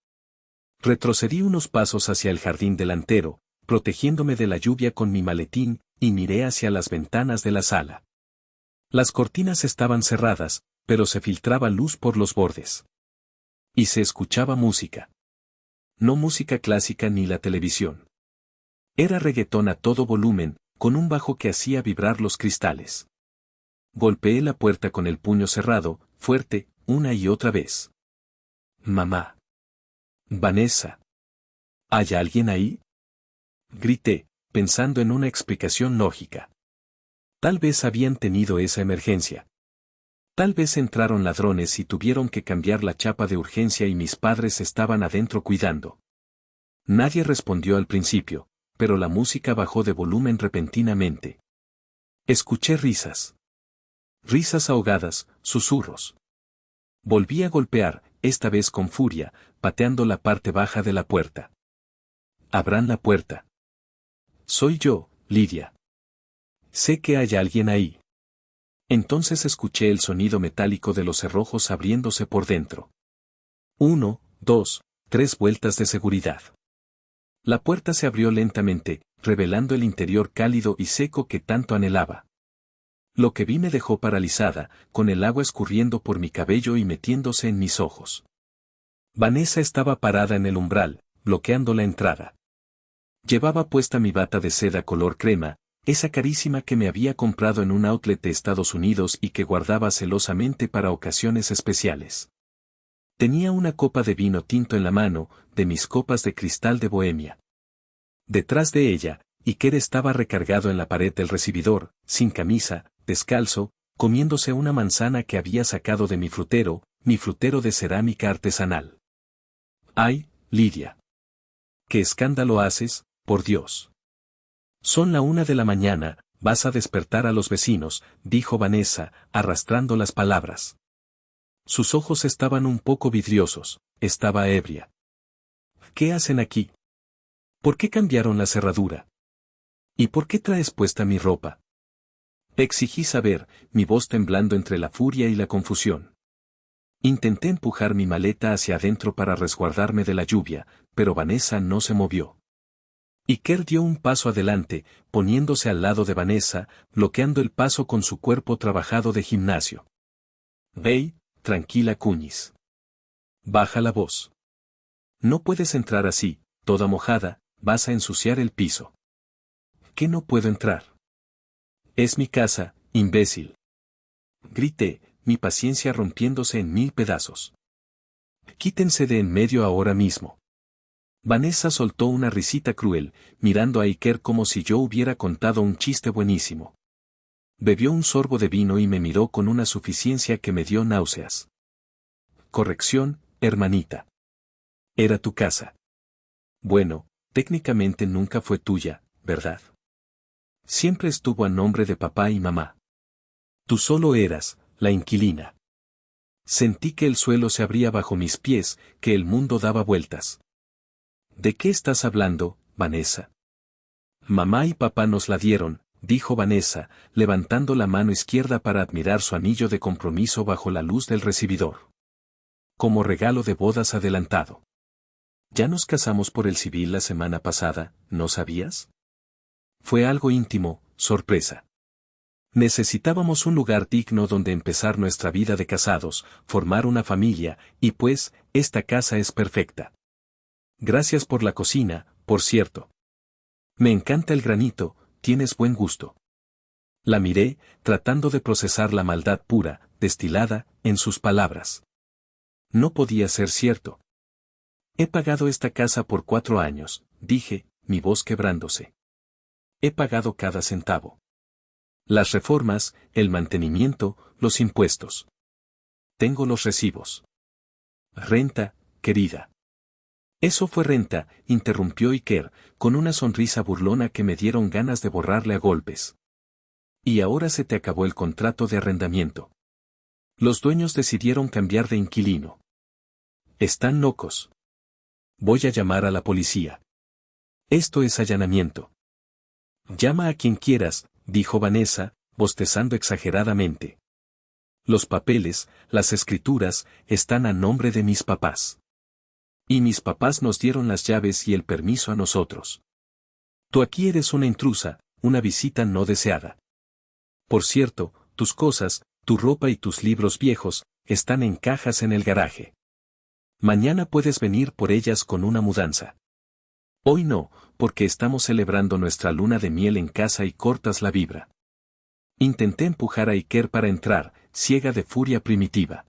Retrocedí unos pasos hacia el jardín delantero, protegiéndome de la lluvia con mi maletín, y miré hacia las ventanas de la sala. Las cortinas estaban cerradas, pero se filtraba luz por los bordes. Y se escuchaba música. No música clásica ni la televisión. Era reggaetón a todo volumen, con un bajo que hacía vibrar los cristales. Golpeé la puerta con el puño cerrado, fuerte, una y otra vez. Mamá. Vanessa. ¿Hay alguien ahí? Grité, pensando en una explicación lógica. Tal vez habían tenido esa emergencia. Tal vez entraron ladrones y tuvieron que cambiar la chapa de urgencia y mis padres estaban adentro cuidando. Nadie respondió al principio, pero la música bajó de volumen repentinamente. Escuché risas. Risas ahogadas, susurros. Volví a golpear, esta vez con furia, pateando la parte baja de la puerta. Abran la puerta. Soy yo, Lidia. Sé que hay alguien ahí. Entonces escuché el sonido metálico de los cerrojos abriéndose por dentro. 1, 2, 3 vueltas de seguridad. La puerta se abrió lentamente, revelando el interior cálido y seco que tanto anhelaba. Lo que vi me dejó paralizada, con el agua escurriendo por mi cabello y metiéndose en mis ojos. Vanessa estaba parada en el umbral, bloqueando la entrada. Llevaba puesta mi bata de seda color crema, esa carísima que me había comprado en un outlet de Estados Unidos y que guardaba celosamente para ocasiones especiales. Tenía una copa de vino tinto en la mano, de mis copas de cristal de Bohemia. Detrás de ella, Iker estaba recargado en la pared del recibidor, sin camisa, descalzo, comiéndose una manzana que había sacado de mi frutero de cerámica artesanal. ¡Ay, Lidia! ¿Qué escándalo haces, por Dios! Son la 1 de la mañana, vas a despertar a los vecinos, dijo Vanessa, arrastrando las palabras. Sus ojos estaban un poco vidriosos, estaba ebria. ¿Qué hacen aquí? ¿Por qué cambiaron la cerradura? ¿Y por qué traes puesta mi ropa? Exigí saber, mi voz temblando entre la furia y la confusión. Intenté empujar mi maleta hacia adentro para resguardarme de la lluvia, pero Vanessa no se movió. Iker dio un paso adelante, poniéndose al lado de Vanessa, bloqueando el paso con su cuerpo trabajado de gimnasio. Ve, tranquila Cuñis. Baja la voz. No puedes entrar así, toda mojada, vas a ensuciar el piso. ¿Qué no puedo entrar? Es mi casa, imbécil. Grité, mi paciencia rompiéndose en 1000 pedazos. Quítense de en medio ahora mismo. Vanessa soltó una risita cruel, mirando a Iker como si yo hubiera contado un chiste buenísimo. Bebió un sorbo de vino y me miró con una suficiencia que me dio náuseas. Corrección, hermanita. Era tu casa. Bueno, técnicamente nunca fue tuya, ¿verdad? Siempre estuvo a nombre de papá y mamá. Tú solo eras, la inquilina. Sentí que el suelo se abría bajo mis pies, que el mundo daba vueltas. ¿De qué estás hablando, Vanessa? Mamá y papá nos la dieron, dijo Vanessa, levantando la mano izquierda para admirar su anillo de compromiso bajo la luz del recibidor. Como regalo de bodas adelantado. Ya nos casamos por el civil la semana pasada, ¿no sabías? Fue algo íntimo, sorpresa. Necesitábamos un lugar digno donde empezar nuestra vida de casados, formar una familia, y pues, esta casa es perfecta. Gracias por la cocina, por cierto. Me encanta el granito, tienes buen gusto. La miré, tratando de procesar la maldad pura, destilada, en sus palabras. No podía ser cierto. He pagado esta casa por 4 años, dije, mi voz quebrándose. He pagado cada centavo. Las reformas, el mantenimiento, los impuestos. Tengo los recibos. Renta, querida. Eso fue renta, interrumpió Iker, con una sonrisa burlona que me dieron ganas de borrarle a golpes. Y ahora se te acabó el contrato de arrendamiento. Los dueños decidieron cambiar de inquilino. Están locos. Voy a llamar a la policía. Esto es allanamiento. Llama a quien quieras, dijo Vanessa, bostezando exageradamente. Los papeles, las escrituras, están a nombre de mis papás. Y mis papás nos dieron las llaves y el permiso a nosotros. Tú aquí eres una intrusa, una visita no deseada. Por cierto, tus cosas, tu ropa y tus libros viejos, están en cajas en el garaje. Mañana puedes venir por ellas con una mudanza. Hoy no, porque estamos celebrando nuestra luna de miel en casa y cortas la vibra. Intenté empujar a Iker para entrar, ciega de furia primitiva.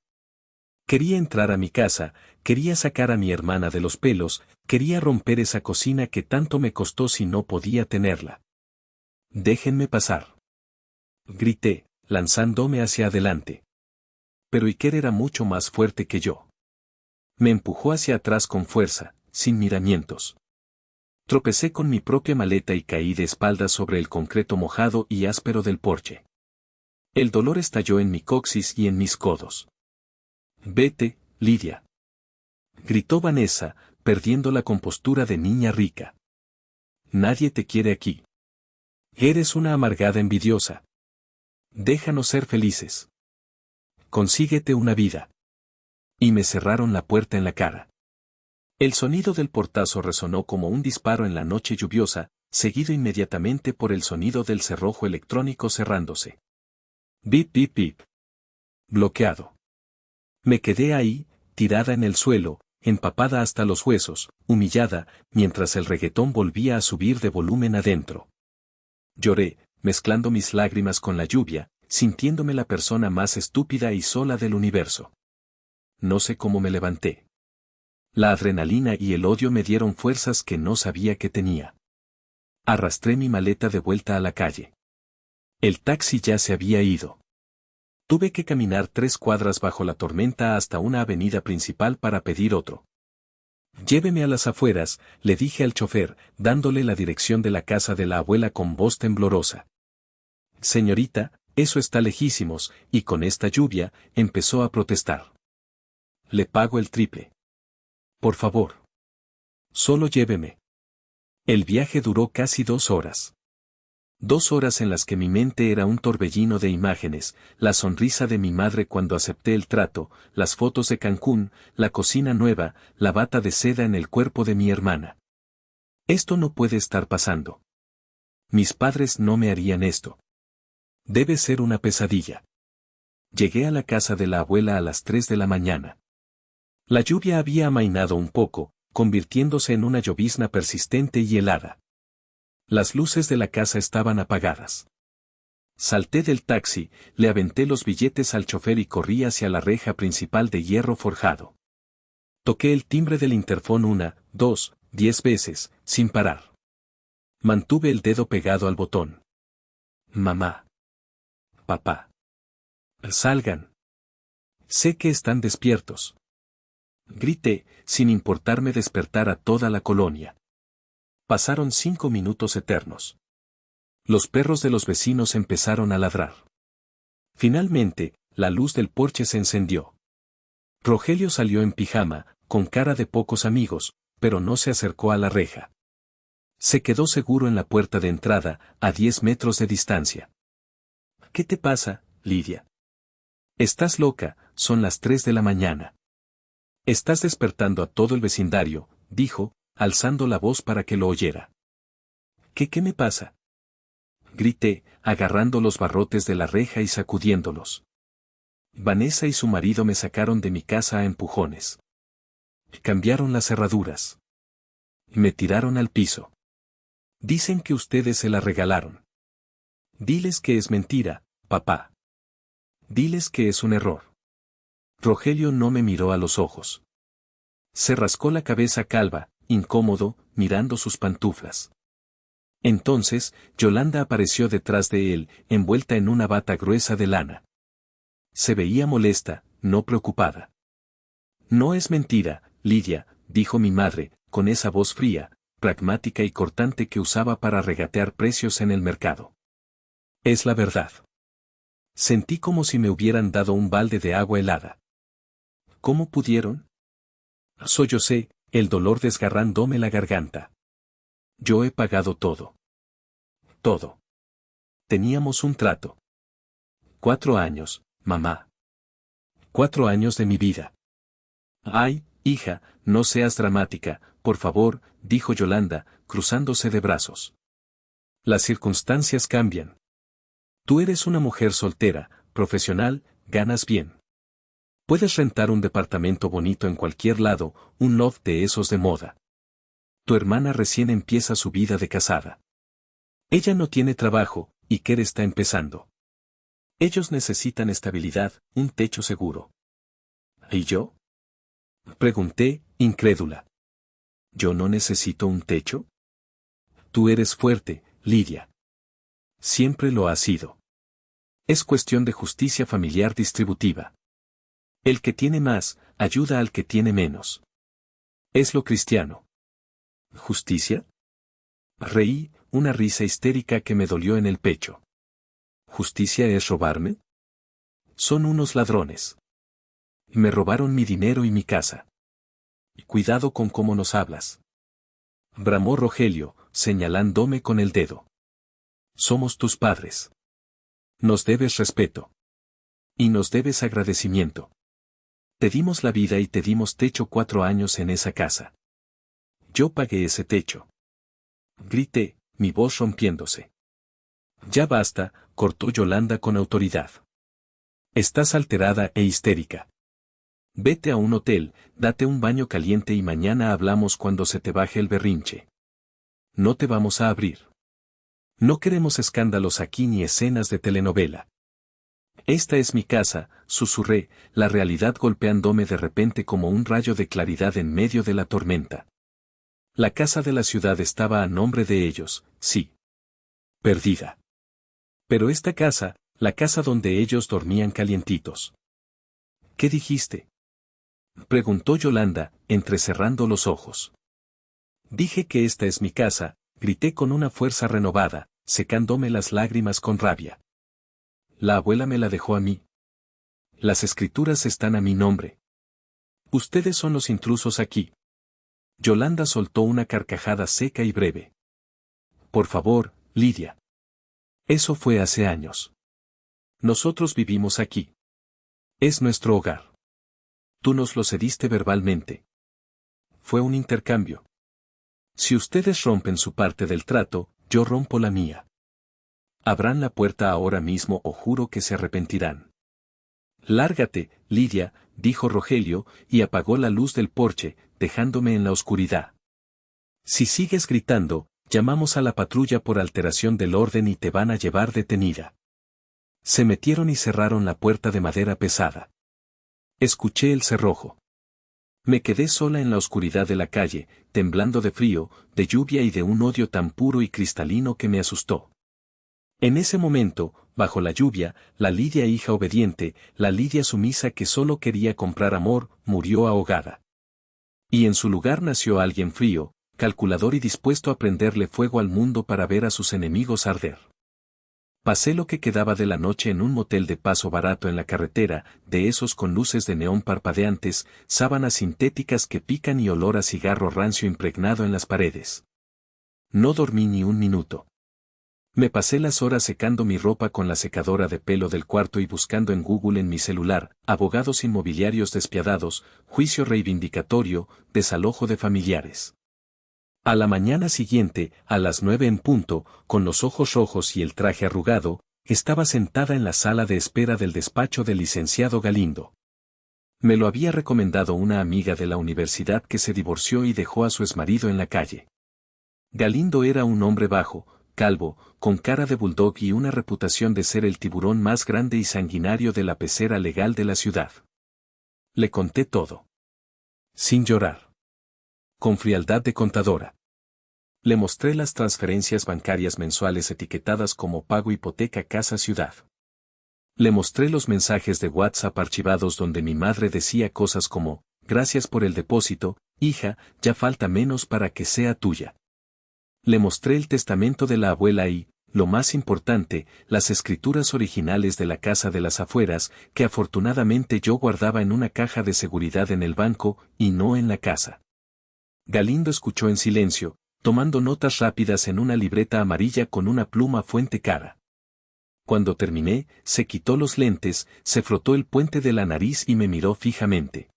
Quería entrar a mi casa, quería sacar a mi hermana de los pelos, quería romper esa cocina que tanto me costó si no podía tenerla. Déjenme pasar. Grité, lanzándome hacia adelante. Pero Iker era mucho más fuerte que yo. Me empujó hacia atrás con fuerza, sin miramientos. Tropecé con mi propia maleta y caí de espaldas sobre el concreto mojado y áspero del porche. El dolor estalló en mi coxis y en mis codos. Vete, Lidia. Gritó Vanessa, perdiendo la compostura de niña rica. Nadie te quiere aquí. Eres una amargada envidiosa. Déjanos ser felices. Consíguete una vida. Y me cerraron la puerta en la cara. El sonido del portazo resonó como un disparo en la noche lluviosa, seguido inmediatamente por el sonido del cerrojo electrónico cerrándose. Bip bip bip. Bloqueado. Me quedé ahí, tirada en el suelo, empapada hasta los huesos, humillada, mientras el reggaetón volvía a subir de volumen adentro. Lloré, mezclando mis lágrimas con la lluvia, sintiéndome la persona más estúpida y sola del universo. No sé cómo me levanté. La adrenalina y el odio me dieron fuerzas que no sabía que tenía. Arrastré mi maleta de vuelta a la calle. El taxi ya se había ido. Tuve que caminar 3 cuadras bajo la tormenta hasta una avenida principal para pedir otro. Lléveme a las afueras, le dije al chofer, dándole la dirección de la casa de la abuela con voz temblorosa. Señorita, eso está lejísimos, y con esta lluvia, empezó a protestar. Le pago el triple. Por favor. Solo lléveme. El viaje duró casi 2 horas. 2 horas en las que mi mente era un torbellino de imágenes, la sonrisa de mi madre cuando acepté el trato, las fotos de Cancún, la cocina nueva, la bata de seda en el cuerpo de mi hermana. Esto no puede estar pasando. Mis padres no me harían esto. Debe ser una pesadilla. Llegué a la casa de la abuela a las 3 de la mañana. La lluvia había amainado un poco, convirtiéndose en una llovizna persistente y helada. Las luces de la casa estaban apagadas. Salté del taxi, le aventé los billetes al chofer y corrí hacia la reja principal de hierro forjado. Toqué el timbre del interfón 1, 2, 10 veces, sin parar. Mantuve el dedo pegado al botón. Mamá. Papá. Salgan. Sé que están despiertos. Grité, sin importarme despertar a toda la colonia. Pasaron 5 minutos eternos. Los perros de los vecinos empezaron a ladrar. Finalmente, la luz del porche se encendió. Rogelio salió en pijama, con cara de pocos amigos, pero no se acercó a la reja. Se quedó seguro en la puerta de entrada, a 10 metros de distancia. ¿Qué te pasa, Lidia? Estás loca, son las 3 de la mañana. Estás despertando a todo el vecindario, dijo, alzando la voz para que lo oyera. ¿Qué me pasa? Grité, agarrando los barrotes de la reja y sacudiéndolos. Vanessa y su marido me sacaron de mi casa a empujones. Cambiaron las cerraduras. Me tiraron al piso. Dicen que ustedes se la regalaron. Diles que es mentira, papá. Diles que es un error. Rogelio no me miró a los ojos. Se rascó la cabeza calva, incómodo, mirando sus pantuflas. Entonces, Yolanda apareció detrás de él, envuelta en una bata gruesa de lana. Se veía molesta, no preocupada. No es mentira, Lidia, dijo mi madre, con esa voz fría, pragmática y cortante que usaba para regatear precios en el mercado. Es la verdad. Sentí como si me hubieran dado un balde de agua helada. ¿Cómo pudieron? Sollocé, el dolor desgarrándome la garganta. Yo he pagado todo. Todo. Teníamos un trato. 4 años, mamá. 4 años de mi vida. Ay, hija, no seas dramática, por favor, dijo Yolanda, cruzándose de brazos. Las circunstancias cambian. Tú eres una mujer soltera, profesional, ganas bien. Puedes rentar un departamento bonito en cualquier lado, un loft de esos de moda. Tu hermana recién empieza su vida de casada. Ella no tiene trabajo, y Ker está empezando. Ellos necesitan estabilidad, un techo seguro. ¿Y yo? Pregunté, incrédula. ¿Yo no necesito un techo? Tú eres fuerte, Lidia. Siempre lo has sido. Es cuestión de justicia familiar distributiva. El que tiene más, ayuda al que tiene menos. Es lo cristiano. ¿Justicia? Reí, una risa histérica que me dolió en el pecho. ¿Justicia es robarme? Son unos ladrones. Me robaron mi dinero y mi casa. Cuidado con cómo nos hablas. Bramó Rogelio, señalándome con el dedo. Somos tus padres. Nos debes respeto. Y nos debes agradecimiento. Te dimos la vida y te dimos techo 4 años en esa casa. Yo pagué ese techo. Grité, mi voz rompiéndose. Ya basta, cortó Yolanda con autoridad. Estás alterada e histérica. Vete a un hotel, date un baño caliente y mañana hablamos cuando se te baje el berrinche. No te vamos a abrir. No queremos escándalos aquí ni escenas de telenovela. Esta es mi casa, susurré, la realidad golpeándome de repente como un rayo de claridad en medio de la tormenta. La casa de la ciudad estaba a nombre de ellos, sí. Perdida. Pero esta casa, la casa donde ellos dormían calientitos. ¿Qué dijiste? Preguntó Yolanda, entrecerrando los ojos. Dije que esta es mi casa, grité con una fuerza renovada, secándome las lágrimas con rabia. La abuela me la dejó a mí. Las escrituras están a mi nombre. Ustedes son los intrusos aquí. Yolanda soltó una carcajada seca y breve. Por favor, Lidia. Eso fue hace años. Nosotros vivimos aquí. Es nuestro hogar. Tú nos lo cediste verbalmente. Fue un intercambio. Si ustedes rompen su parte del trato, yo rompo la mía. Abran la puerta ahora mismo o juro que se arrepentirán. Lárgate, Lidia, dijo Rogelio, y apagó la luz del porche, dejándome en la oscuridad. Si sigues gritando, llamamos a la patrulla por alteración del orden y te van a llevar detenida. Se metieron y cerraron la puerta de madera pesada. Escuché el cerrojo. Me quedé sola en la oscuridad de la calle, temblando de frío, de lluvia y de un odio tan puro y cristalino que me asustó. En ese momento, bajo la lluvia, la Lidia hija obediente, la Lidia sumisa que solo quería comprar amor, murió ahogada. Y en su lugar nació alguien frío, calculador y dispuesto a prenderle fuego al mundo para ver a sus enemigos arder. Pasé lo que quedaba de la noche en un motel de paso barato en la carretera, de esos con luces de neón parpadeantes, sábanas sintéticas que pican y olor a cigarro rancio impregnado en las paredes. No dormí ni un minuto. Me pasé las horas secando mi ropa con la secadora de pelo del cuarto y buscando en Google en mi celular, abogados inmobiliarios despiadados, juicio reivindicatorio, desalojo de familiares. A la mañana siguiente, a las 9 en punto, con los ojos rojos y el traje arrugado, estaba sentada en la sala de espera del despacho del licenciado Galindo. Me lo había recomendado una amiga de la universidad que se divorció y dejó a su exmarido en la calle. Galindo era un hombre bajo, calvo, con cara de bulldog y una reputación de ser el tiburón más grande y sanguinario de la pecera legal de la ciudad. Le conté todo. Sin llorar. Con frialdad de contadora. Le mostré las transferencias bancarias mensuales etiquetadas como pago hipoteca casa ciudad. Le mostré los mensajes de WhatsApp archivados donde mi madre decía cosas como, gracias por el depósito, hija, ya falta menos para que sea tuya. Le mostré el testamento de la abuela y, lo más importante, las escrituras originales de la casa de las afueras, que afortunadamente yo guardaba en una caja de seguridad en el banco, y no en la casa. Galindo escuchó en silencio, tomando notas rápidas en una libreta amarilla con una pluma fuente cara. Cuando terminé, se quitó los lentes, se frotó el puente de la nariz y me miró fijamente.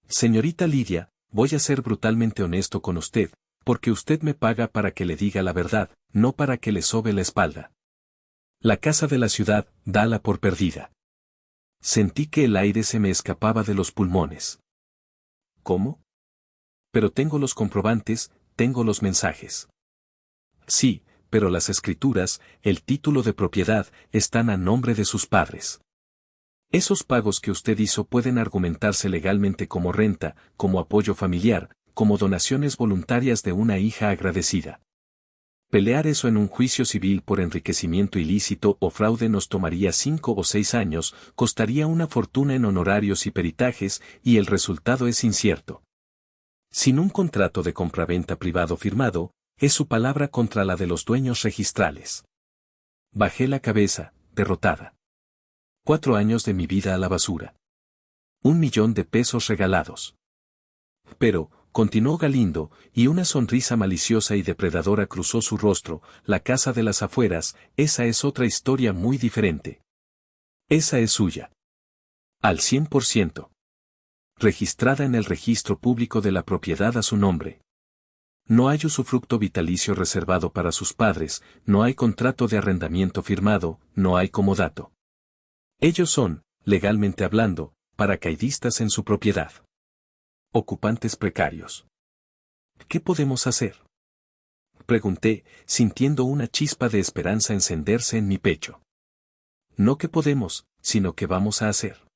Señorita Lidia, voy a ser brutalmente honesto con usted, porque usted me paga para que le diga la verdad, no para que le sobe la espalda. La casa de la ciudad, dala por perdida. Sentí que el aire se me escapaba de los pulmones. ¿Cómo? Pero tengo los comprobantes, tengo los mensajes. Sí, pero las escrituras, el título de propiedad, están a nombre de sus padres. Esos pagos que usted hizo pueden argumentarse legalmente como renta, como apoyo familiar, como donaciones voluntarias de una hija agradecida. Pelear eso en un juicio civil por enriquecimiento ilícito o fraude nos tomaría 5 o 6 años, costaría una fortuna en honorarios y peritajes, y el resultado es incierto. Sin un contrato de compraventa privado firmado, es su palabra contra la de los dueños registrales. Bajé la cabeza, derrotada. 4 años de mi vida a la basura. 1.000.000 de pesos regalados. Pero, continuó Galindo, y una sonrisa maliciosa y depredadora cruzó su rostro, la casa de las afueras, esa es otra historia muy diferente. Esa es suya. Al 100%. Registrada en el registro público de la propiedad a su nombre. No hay usufructo vitalicio reservado para sus padres, no hay contrato de arrendamiento firmado, no hay comodato. Ellos son, legalmente hablando, paracaidistas en su propiedad. Ocupantes precarios. ¿Qué podemos hacer? Pregunté, sintiendo una chispa de esperanza encenderse en mi pecho. No que podemos, sino que vamos a hacer.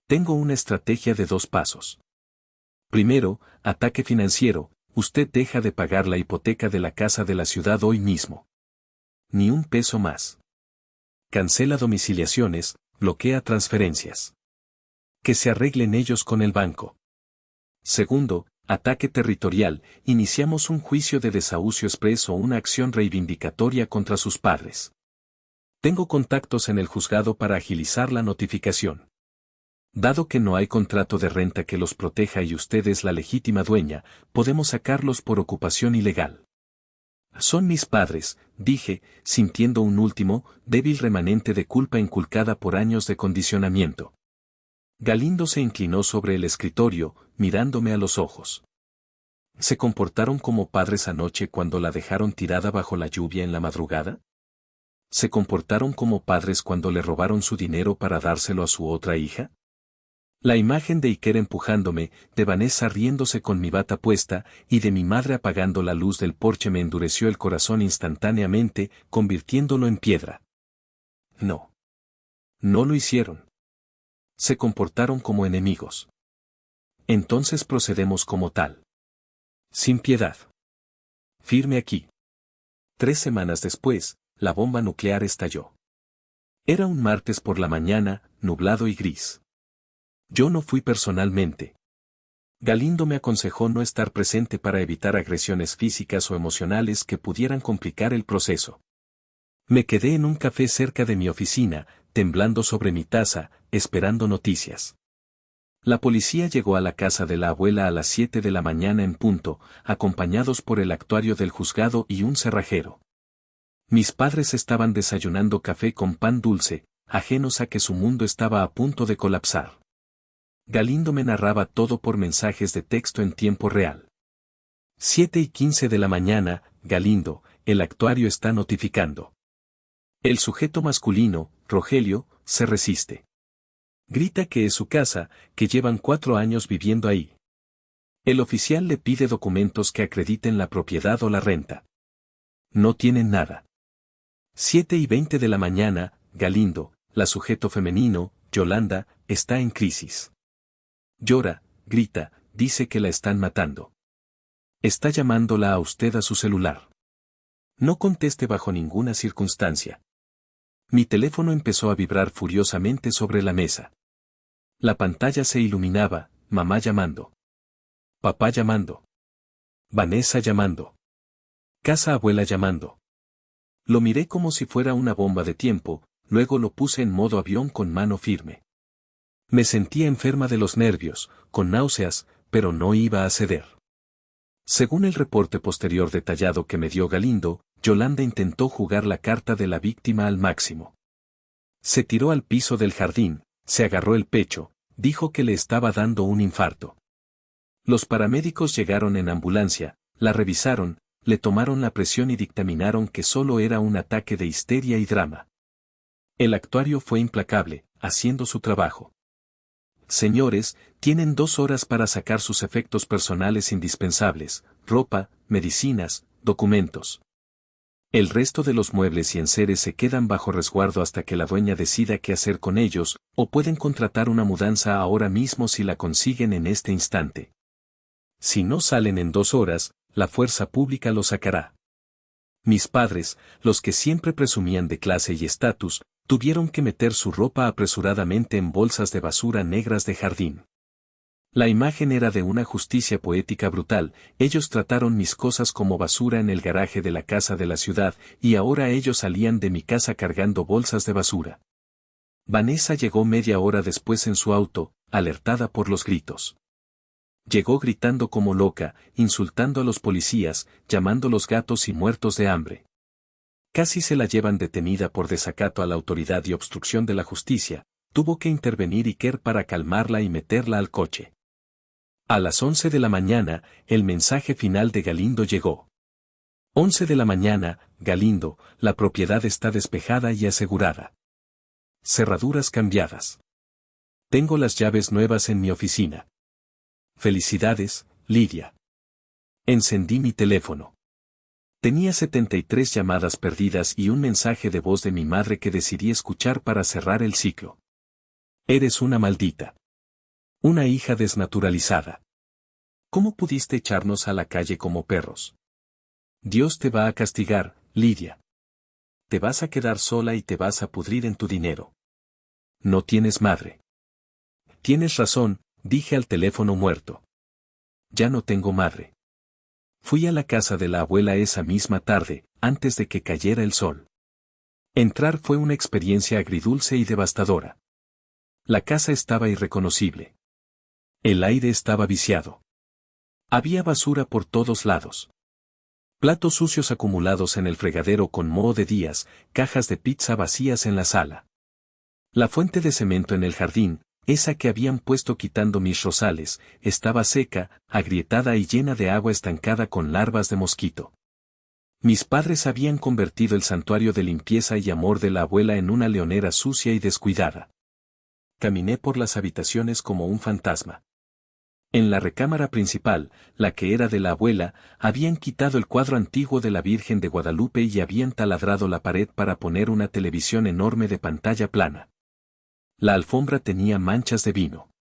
Tengo una estrategia de 2 pasos. Primero, ataque financiero, usted deja de pagar la hipoteca de la casa de la ciudad hoy mismo. Ni un peso más. Cancela domiciliaciones, bloquea transferencias. Que se arreglen ellos con el banco. Segundo, ataque territorial, iniciamos un juicio de desahucio expreso o una acción reivindicatoria contra sus padres. Tengo contactos en el juzgado para agilizar la notificación. Dado que no hay contrato de renta que los proteja y usted es la legítima dueña, podemos sacarlos por ocupación ilegal. Son mis padres, dije, sintiendo un último, débil remanente de culpa inculcada por años de condicionamiento. Galindo se inclinó sobre el escritorio, mirándome a los ojos. ¿Se comportaron como padres anoche cuando la dejaron tirada bajo la lluvia en la madrugada? ¿Se comportaron como padres cuando le robaron su dinero para dárselo a su otra hija? La imagen de Iker empujándome, de Vanessa riéndose con mi bata puesta, y de mi madre apagando la luz del porche me endureció el corazón instantáneamente, convirtiéndolo en piedra. No. No lo hicieron. Se comportaron como enemigos. Entonces procedemos como tal. Sin piedad. Firme aquí. 3 semanas después, la bomba nuclear estalló. Era un martes por la mañana, nublado y gris. Yo no fui personalmente. Galindo me aconsejó no estar presente para evitar agresiones físicas o emocionales que pudieran complicar el proceso. Me quedé en un café cerca de mi oficina, temblando sobre mi taza, esperando noticias. La policía llegó a la casa de la abuela a las 7 de la mañana en punto, acompañados por el actuario del juzgado y un cerrajero. Mis padres estaban desayunando café con pan dulce, ajenos a que su mundo estaba a punto de colapsar. Galindo me narraba todo por mensajes de texto en tiempo real. 7:15 de la mañana, Galindo, el actuario está notificando. El sujeto masculino, Rogelio, se resiste. Grita que es su casa, que llevan 4 años viviendo ahí. El oficial le pide documentos que acrediten la propiedad o la renta. No tienen nada. 7:20 de la mañana, Galindo, la sujeto femenino, Yolanda, está en crisis. Llora, grita, dice que la están matando. Está llamándola a usted a su celular. No conteste bajo ninguna circunstancia. Mi teléfono empezó a vibrar furiosamente sobre la mesa. La pantalla se iluminaba, mamá llamando. Papá llamando. Vanessa llamando. Casa abuela llamando. Lo miré como si fuera una bomba de tiempo, luego lo puse en modo avión con mano firme. Me sentía enferma de los nervios, con náuseas, pero no iba a ceder. Según el reporte posterior detallado que me dio Galindo, Yolanda intentó jugar la carta de la víctima al máximo. Se tiró al piso del jardín, se agarró el pecho, dijo que le estaba dando un infarto. Los paramédicos llegaron en ambulancia, la revisaron, le tomaron la presión y dictaminaron que solo era un ataque de histeria y drama. El actuario fue implacable, haciendo su trabajo. Señores, tienen 2 horas para sacar sus efectos personales indispensables, ropa, medicinas, documentos. El resto de los muebles y enseres se quedan bajo resguardo hasta que la dueña decida qué hacer con ellos, o pueden contratar una mudanza ahora mismo si la consiguen en este instante. Si no salen en 2 horas, la fuerza pública los sacará. Mis padres, los que siempre presumían de clase y estatus, tuvieron que meter su ropa apresuradamente en bolsas de basura negras de jardín. La imagen era de una justicia poética brutal. Ellos trataron mis cosas como basura en el garaje de la casa de la ciudad, y ahora ellos salían de mi casa cargando bolsas de basura. Vanessa llegó media hora después en su auto, alertada por los gritos. Llegó gritando como loca, insultando a los policías, llamándolos gatos y muertos de hambre. Casi se la llevan detenida por desacato a la autoridad y obstrucción de la justicia. Tuvo que intervenir Iker para calmarla y meterla al coche. A las 11 de la mañana, el mensaje final de Galindo llegó. 11 de la mañana, Galindo, la propiedad está despejada y asegurada. Cerraduras cambiadas. Tengo las llaves nuevas en mi oficina. Felicidades, Lidia. Encendí mi teléfono. Tenía 73 llamadas perdidas y un mensaje de voz de mi madre que decidí escuchar para cerrar el ciclo. Eres una maldita. Una hija desnaturalizada. ¿Cómo pudiste echarnos a la calle como perros? Dios te va a castigar, Lidia. Te vas a quedar sola y te vas a pudrir en tu dinero. No tienes madre. Tienes razón, dije al teléfono muerto. Ya no tengo madre. Fui a la casa de la abuela esa misma tarde, antes de que cayera el sol. Entrar fue una experiencia agridulce y devastadora. La casa estaba irreconocible. El aire estaba viciado. Había basura por todos lados. Platos sucios acumulados en el fregadero con moho de días, cajas de pizza vacías en la sala. La fuente de cemento en el jardín, esa que habían puesto quitando mis rosales, estaba seca, agrietada y llena de agua estancada con larvas de mosquito. Mis padres habían convertido el santuario de limpieza y amor de la abuela en una leonera sucia y descuidada. Caminé por las habitaciones como un fantasma. En la recámara principal, la que era de la abuela, habían quitado el cuadro antiguo de la Virgen de Guadalupe y habían taladrado la pared para poner una televisión enorme de pantalla plana. La alfombra tenía manchas de vino.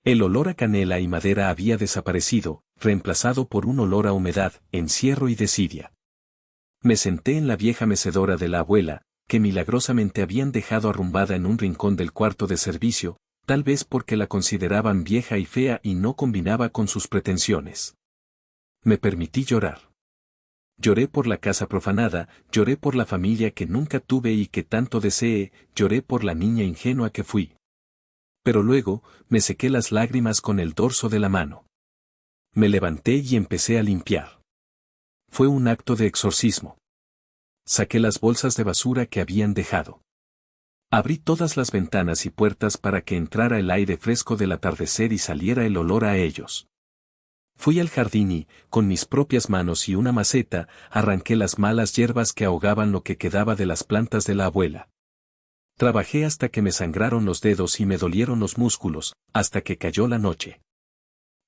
El olor a canela y madera había desaparecido, reemplazado por un olor a humedad, encierro y desidia. Me senté en la vieja mecedora de la abuela, que milagrosamente habían dejado arrumbada en un rincón del cuarto de servicio, tal vez porque la consideraban vieja y fea y no combinaba con sus pretensiones. Me permití llorar. Lloré por la casa profanada, lloré por la familia que nunca tuve y que tanto deseé, lloré por la niña ingenua que fui. Pero luego, me sequé las lágrimas con el dorso de la mano. Me levanté y empecé a limpiar. Fue un acto de exorcismo. Saqué las bolsas de basura que habían dejado. Abrí todas las ventanas y puertas para que entrara el aire fresco del atardecer y saliera el olor a ellos. Fui al jardín y, con mis propias manos y una maceta, arranqué las malas hierbas que ahogaban lo que quedaba de las plantas de la abuela. Trabajé hasta que me sangraron los dedos y me dolieron los músculos, hasta que cayó la noche.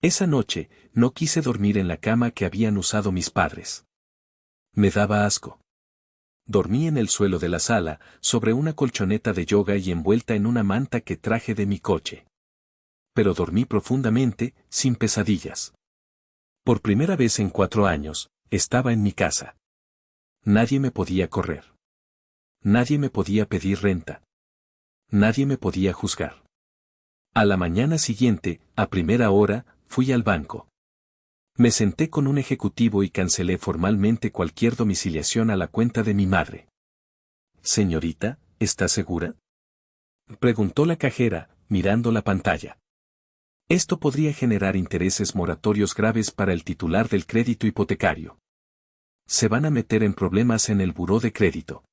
Esa noche, no quise dormir en la cama que habían usado mis padres. Me daba asco. Dormí en el suelo de la sala, sobre una colchoneta de yoga y envuelta en una manta que traje de mi coche. Pero dormí profundamente, sin pesadillas. Por primera vez en 4 años, estaba en mi casa. Nadie me podía correr. Nadie me podía pedir renta. Nadie me podía juzgar. A la mañana siguiente, a primera hora, fui al banco. Me senté con un ejecutivo y cancelé formalmente cualquier domiciliación a la cuenta de mi madre. Señorita, ¿está segura?, preguntó la cajera, mirando la pantalla. Esto podría generar intereses moratorios graves para el titular del crédito hipotecario. Se van a meter en problemas en el buró de crédito.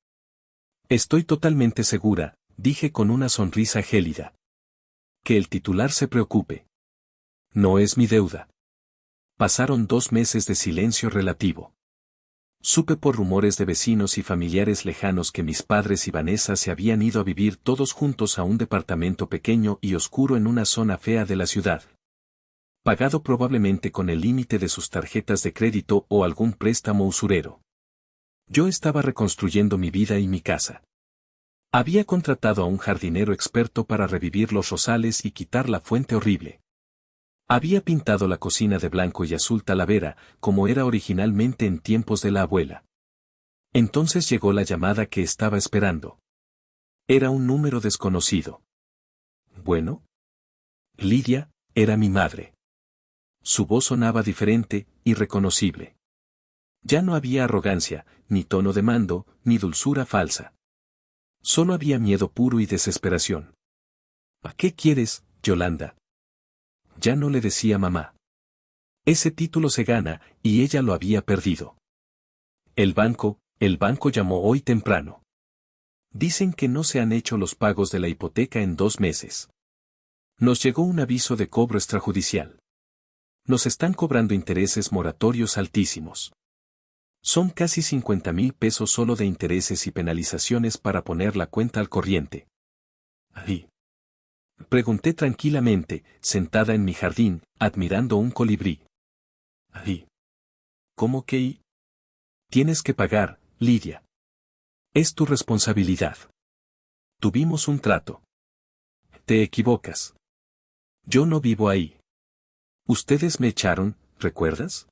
Estoy totalmente segura, dije con una sonrisa gélida. Que el titular se preocupe. No es mi deuda. Pasaron 2 meses de silencio relativo. Supe por rumores de vecinos y familiares lejanos que mis padres y Vanessa se habían ido a vivir todos juntos a un departamento pequeño y oscuro en una zona fea de la ciudad. Pagado probablemente con el límite de sus tarjetas de crédito o algún préstamo usurero. Yo estaba reconstruyendo mi vida y mi casa. Había contratado a un jardinero experto para revivir los rosales y quitar la fuente horrible. Había pintado la cocina de blanco y azul talavera, como era originalmente en tiempos de la abuela. Entonces llegó la llamada que estaba esperando. Era un número desconocido. Bueno. Lidia, era mi madre. Su voz sonaba diferente, irreconocible. Ya no había arrogancia, ni tono de mando, ni dulzura falsa. Solo había miedo puro y desesperación. ¿A qué quieres, Yolanda? Ya no le decía mamá. Ese título se gana, y ella lo había perdido. El banco llamó hoy temprano. Dicen que no se han hecho los pagos de la hipoteca en 2 meses. Nos llegó un aviso de cobro extrajudicial. Nos están cobrando intereses moratorios altísimos. Son casi 50,000 pesos solo de intereses y penalizaciones para poner la cuenta al corriente. ¿Y? Pregunté tranquilamente, sentada en mi jardín, admirando un colibrí. ¿Y? ¿Cómo que? Tienes que pagar, Lidia. Es tu responsabilidad. Tuvimos un trato. Te equivocas. Yo no vivo ahí. Ustedes me echaron, ¿recuerdas?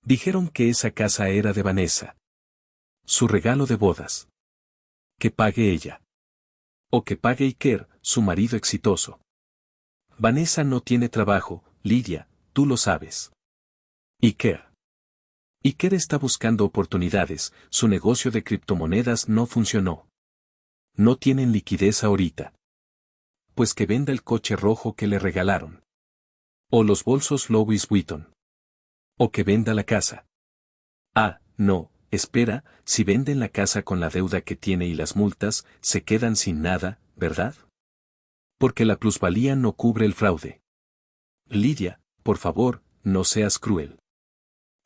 Dijeron que esa casa era de Vanessa. Su regalo de bodas. Que pague ella. O que pague Iker, su marido exitoso. Vanessa no tiene trabajo, Lidia, tú lo sabes. Iker. Iker está buscando oportunidades, su negocio de criptomonedas no funcionó. No tienen liquidez ahorita. Pues que venda el coche rojo que le regalaron. O los bolsos Louis Vuitton. O que venda la casa. Ah, no, espera, si venden la casa con la deuda que tiene y las multas, se quedan sin nada, ¿verdad? Porque la plusvalía no cubre el fraude. Lidia, por favor, no seas cruel.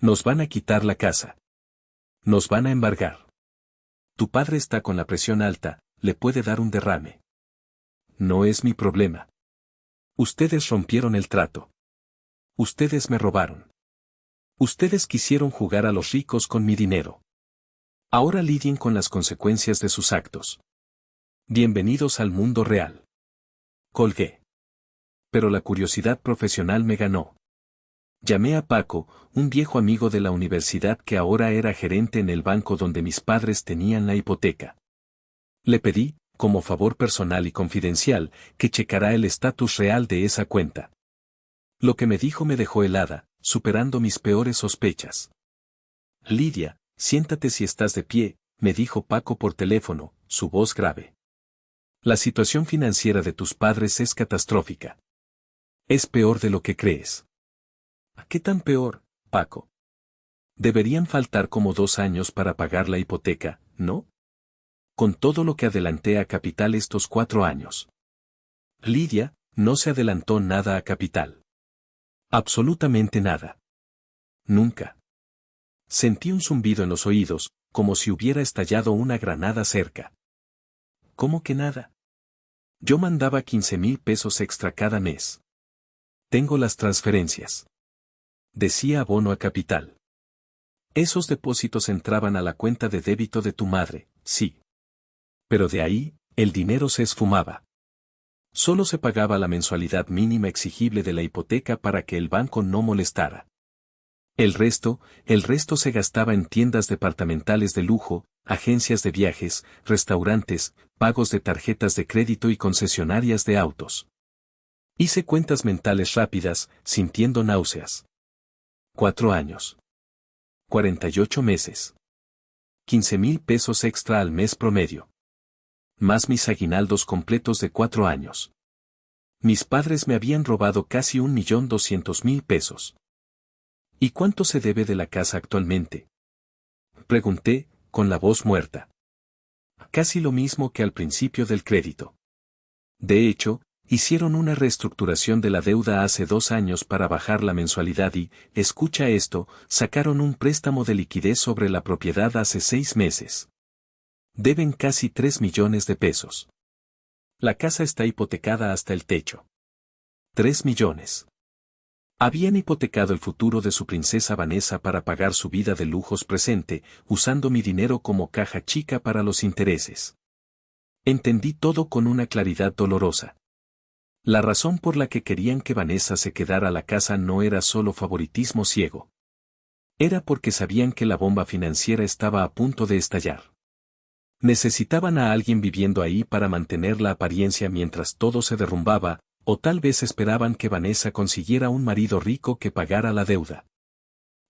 Nos van a quitar la casa. Nos van a embargar. Tu padre está con la presión alta, le puede dar un derrame. No es mi problema. Ustedes rompieron el trato. Ustedes me robaron. Ustedes quisieron jugar a los ricos con mi dinero. Ahora lidien con las consecuencias de sus actos. Bienvenidos al mundo real. Colgué. Pero la curiosidad profesional me ganó. Llamé a Paco, un viejo amigo de la universidad que ahora era gerente en el banco donde mis padres tenían la hipoteca. Le pedí, como favor personal y confidencial, que checara el estatus real de esa cuenta. Lo que me dijo me dejó helada, superando mis peores sospechas. Lidia, siéntate si estás de pie, me dijo Paco por teléfono, su voz grave. La situación financiera de tus padres es catastrófica. Es peor de lo que crees. ¿Qué tan peor, Paco? Deberían faltar como 2 años para pagar la hipoteca, ¿no? Con todo lo que adelanté a capital estos 4 años. Lidia, no se adelantó nada a capital. Absolutamente nada. Nunca. Sentí un zumbido en los oídos, como si hubiera estallado una granada cerca. ¿Cómo que nada? Yo mandaba 15,000 pesos extra cada mes. Tengo las transferencias. Decía abono a capital. Esos depósitos entraban a la cuenta de débito de tu madre, sí. Pero de ahí, el dinero se esfumaba. Solo se pagaba la mensualidad mínima exigible de la hipoteca para que el banco no molestara. El resto se gastaba en tiendas departamentales de lujo, agencias de viajes, restaurantes, pagos de tarjetas de crédito y concesionarias de autos. Hice cuentas mentales rápidas, sintiendo náuseas. 4 años. 48 meses. 15,000 pesos extra al mes promedio. Más mis aguinaldos completos de 4 años. Mis padres me habían robado casi 1,200,000 pesos. ¿Y cuánto se debe de la casa actualmente? Pregunté, con la voz muerta. Casi lo mismo que al principio del crédito. De hecho, Hicieron una reestructuración de la deuda hace 2 años para bajar la mensualidad y, escucha esto, sacaron un préstamo de liquidez sobre la propiedad hace 6 meses. Deben casi 3 millones de pesos. La casa está hipotecada hasta el techo. 3 millones. Habían hipotecado el futuro de su princesa Vanessa para pagar su vida de lujos presente, usando mi dinero como caja chica para los intereses. Entendí todo con una claridad dolorosa. La razón por la que querían que Vanessa se quedara a la casa no era solo favoritismo ciego. Era porque sabían que la bomba financiera estaba a punto de estallar. Necesitaban a alguien viviendo ahí para mantener la apariencia mientras todo se derrumbaba, o tal vez esperaban que Vanessa consiguiera un marido rico que pagara la deuda.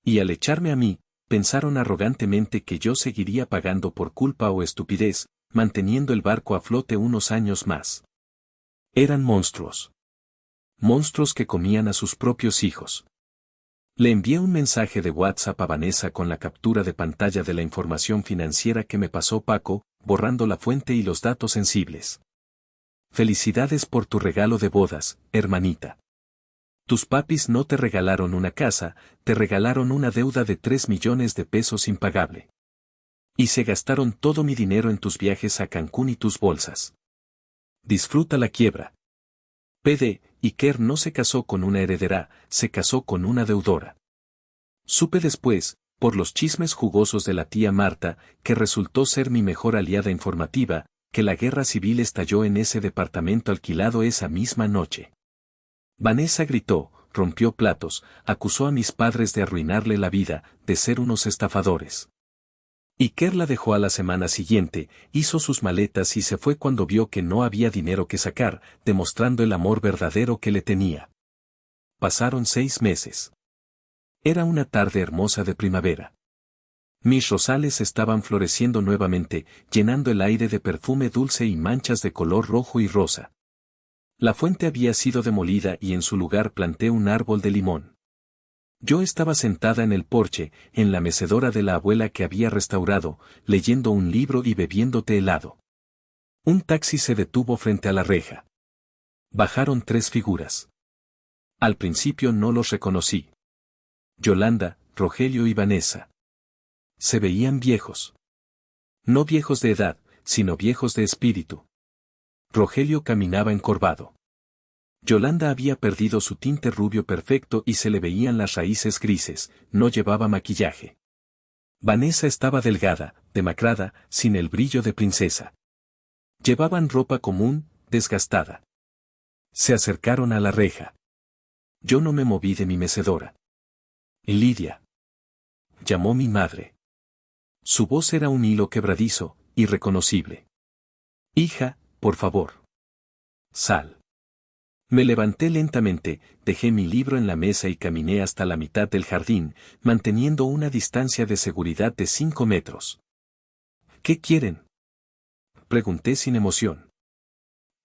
Y al echarme a mí, pensaron arrogantemente que yo seguiría pagando por culpa o estupidez, manteniendo el barco a flote unos años más. Eran monstruos. Monstruos que comían a sus propios hijos. Le envié un mensaje de WhatsApp a Vanessa con la captura de pantalla de la información financiera que me pasó Paco, borrando la fuente y los datos sensibles. Felicidades por tu regalo de bodas, hermanita. Tus papis no te regalaron una casa, te regalaron una deuda de 3 millones de pesos impagable. Y se gastaron todo mi dinero en tus viajes a Cancún y tus bolsas. Disfruta la quiebra. PD, Iker no se casó con una heredera, se casó con una deudora. Supe después, por los chismes jugosos de la tía Marta, que resultó ser mi mejor aliada informativa, que la guerra civil estalló en ese departamento alquilado esa misma noche. Vanessa gritó, rompió platos, acusó a mis padres de arruinarle la vida, de ser unos estafadores. Iker la dejó a la semana siguiente, hizo sus maletas y se fue cuando vio que no había dinero que sacar, demostrando el amor verdadero que le tenía. Pasaron 6 meses. Era una tarde hermosa de primavera. Mis rosales estaban floreciendo nuevamente, llenando el aire de perfume dulce y manchas de color rojo y rosa. La fuente había sido demolida y en su lugar planté un árbol de limón. Yo estaba sentada en el porche, en la mecedora de la abuela que había restaurado, leyendo un libro y bebiendo té helado. Un taxi se detuvo frente a la reja. Bajaron 3 figuras. Al principio no los reconocí. Yolanda, Rogelio y Vanessa. Se veían viejos. No viejos de edad, sino viejos de espíritu. Rogelio caminaba encorvado. Yolanda había perdido su tinte rubio perfecto y se le veían las raíces grises, no llevaba maquillaje. Vanessa estaba delgada, demacrada, sin el brillo de princesa. Llevaban ropa común, desgastada. Se acercaron a la reja. Yo no me moví de mi mecedora. Lidia. Llamó mi madre. Su voz era un hilo quebradizo, irreconocible. Hija, por favor. Sal. Me levanté lentamente, dejé mi libro en la mesa y caminé hasta la mitad del jardín, manteniendo una distancia de seguridad de 5 metros. ¿Qué quieren?, pregunté sin emoción.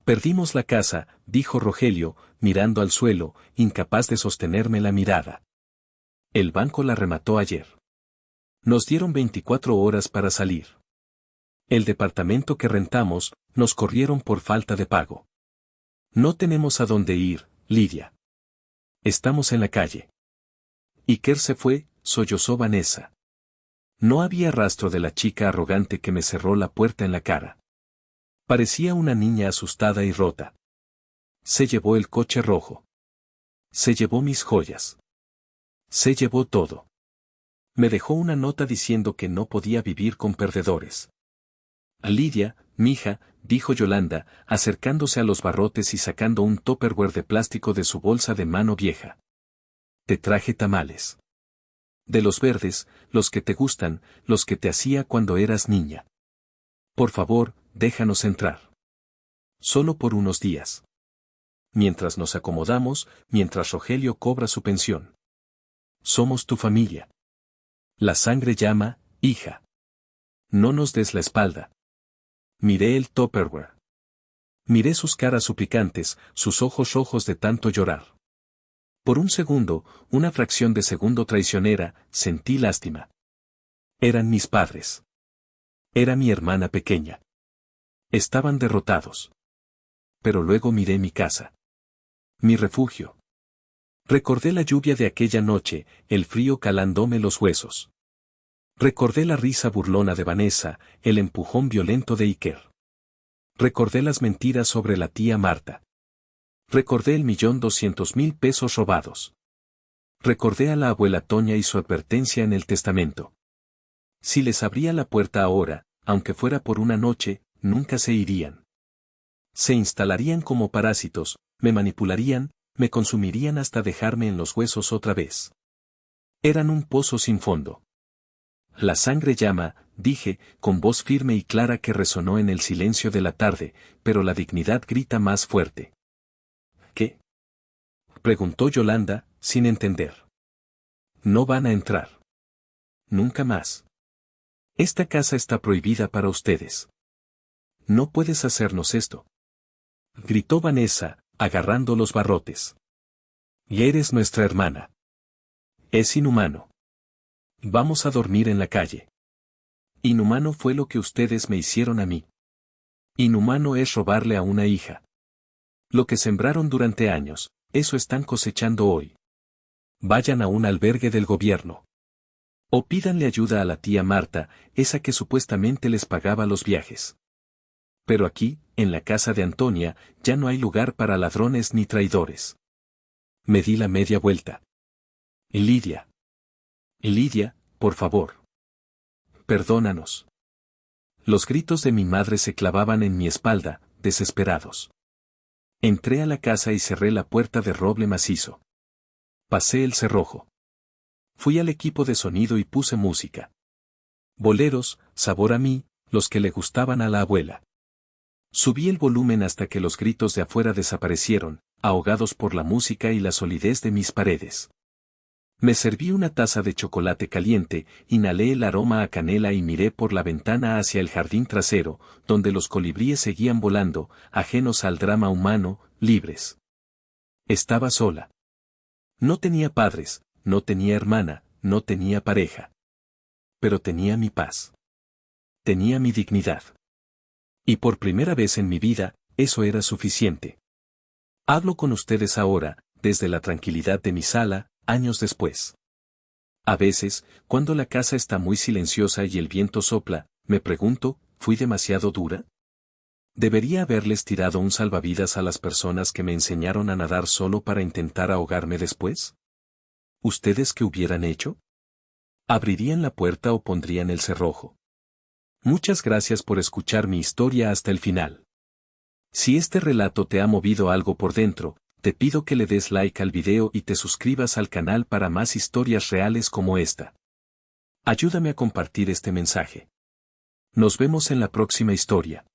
Perdimos la casa, dijo Rogelio, mirando al suelo, incapaz de sostenerme la mirada. El banco la remató ayer. Nos dieron 24 horas para salir. El departamento que rentamos, nos corrieron por falta de pago. No tenemos a dónde ir, Lidia. Estamos en la calle. Iker se fue, sollozó Vanessa. No había rastro de la chica arrogante que me cerró la puerta en la cara. Parecía una niña asustada y rota. Se llevó el coche rojo. Se llevó mis joyas. Se llevó todo. Me dejó una nota diciendo que no podía vivir con perdedores. A Lidia, mija, dijo Yolanda, acercándose a los barrotes y sacando un tupperware de plástico de su bolsa de mano vieja. Te traje tamales. De los verdes, los que te gustan, los que te hacía cuando eras niña. Por favor, déjanos entrar. Solo por unos días. Mientras nos acomodamos, mientras Rogelio cobra su pensión. Somos tu familia. La sangre llama, hija. No nos des la espalda. Miré el tupperware. Miré sus caras suplicantes, sus ojos rojos de tanto llorar. Por un segundo, una fracción de segundo traicionera, sentí lástima. Eran mis padres. Era mi hermana pequeña. Estaban derrotados. Pero luego miré mi casa. Mi refugio. Recordé la lluvia de aquella noche, el frío calándome los huesos. Recordé la risa burlona de Vanessa, el empujón violento de Iker. Recordé las mentiras sobre la tía Marta. Recordé el 1.200.000 pesos robados. Recordé a la abuela Toña y su advertencia en el testamento. Si les abría la puerta ahora, aunque fuera por una noche, nunca se irían. Se instalarían como parásitos, me manipularían, me consumirían hasta dejarme en los huesos otra vez. Eran un pozo sin fondo. La sangre llama, dije, con voz firme y clara que resonó en el silencio de la tarde, pero la dignidad grita más fuerte. ¿Qué? Preguntó Yolanda, sin entender. No van a entrar. Nunca más. Esta casa está prohibida para ustedes. No puedes hacernos esto. Gritó Vanessa, agarrando los barrotes. Y eres nuestra hermana. Es inhumano. Vamos a dormir en la calle. Inhumano fue lo que ustedes me hicieron a mí. Inhumano es robarle a una hija. Lo que sembraron durante años, eso están cosechando hoy. Vayan a un albergue del gobierno. O pídanle ayuda a la tía Marta, esa que supuestamente les pagaba los viajes. Pero aquí, en la casa de Antonia, ya no hay lugar para ladrones ni traidores. Me di la media vuelta. Lidia. Lidia, por favor. Perdónanos. Los gritos de mi madre se clavaban en mi espalda, desesperados. Entré a la casa y cerré la puerta de roble macizo. Pasé el cerrojo. Fui al equipo de sonido y puse música. Boleros, sabor a mí, los que le gustaban a la abuela. Subí el volumen hasta que los gritos de afuera desaparecieron, ahogados por la música y la solidez de mis paredes. Me serví una taza de chocolate caliente, inhalé el aroma a canela y miré por la ventana hacia el jardín trasero, donde los colibríes seguían volando, ajenos al drama humano, libres. Estaba sola. No tenía padres, no tenía hermana, no tenía pareja. Pero tenía mi paz. Tenía mi dignidad. Y por primera vez en mi vida, eso era suficiente. Hablo con ustedes ahora, desde la tranquilidad de mi sala, años después. A veces, cuando la casa está muy silenciosa y el viento sopla, me pregunto, ¿fui demasiado dura? ¿Debería haberles tirado un salvavidas a las personas que me enseñaron a nadar solo para intentar ahogarme después? ¿Ustedes qué hubieran hecho? ¿Abrirían la puerta o pondrían el cerrojo? Muchas gracias por escuchar mi historia hasta el final. Si este relato te ha movido algo por dentro, te pido que le des like al video y te suscribas al canal para más historias reales como esta. Ayúdame a compartir este mensaje. Nos vemos en la próxima historia.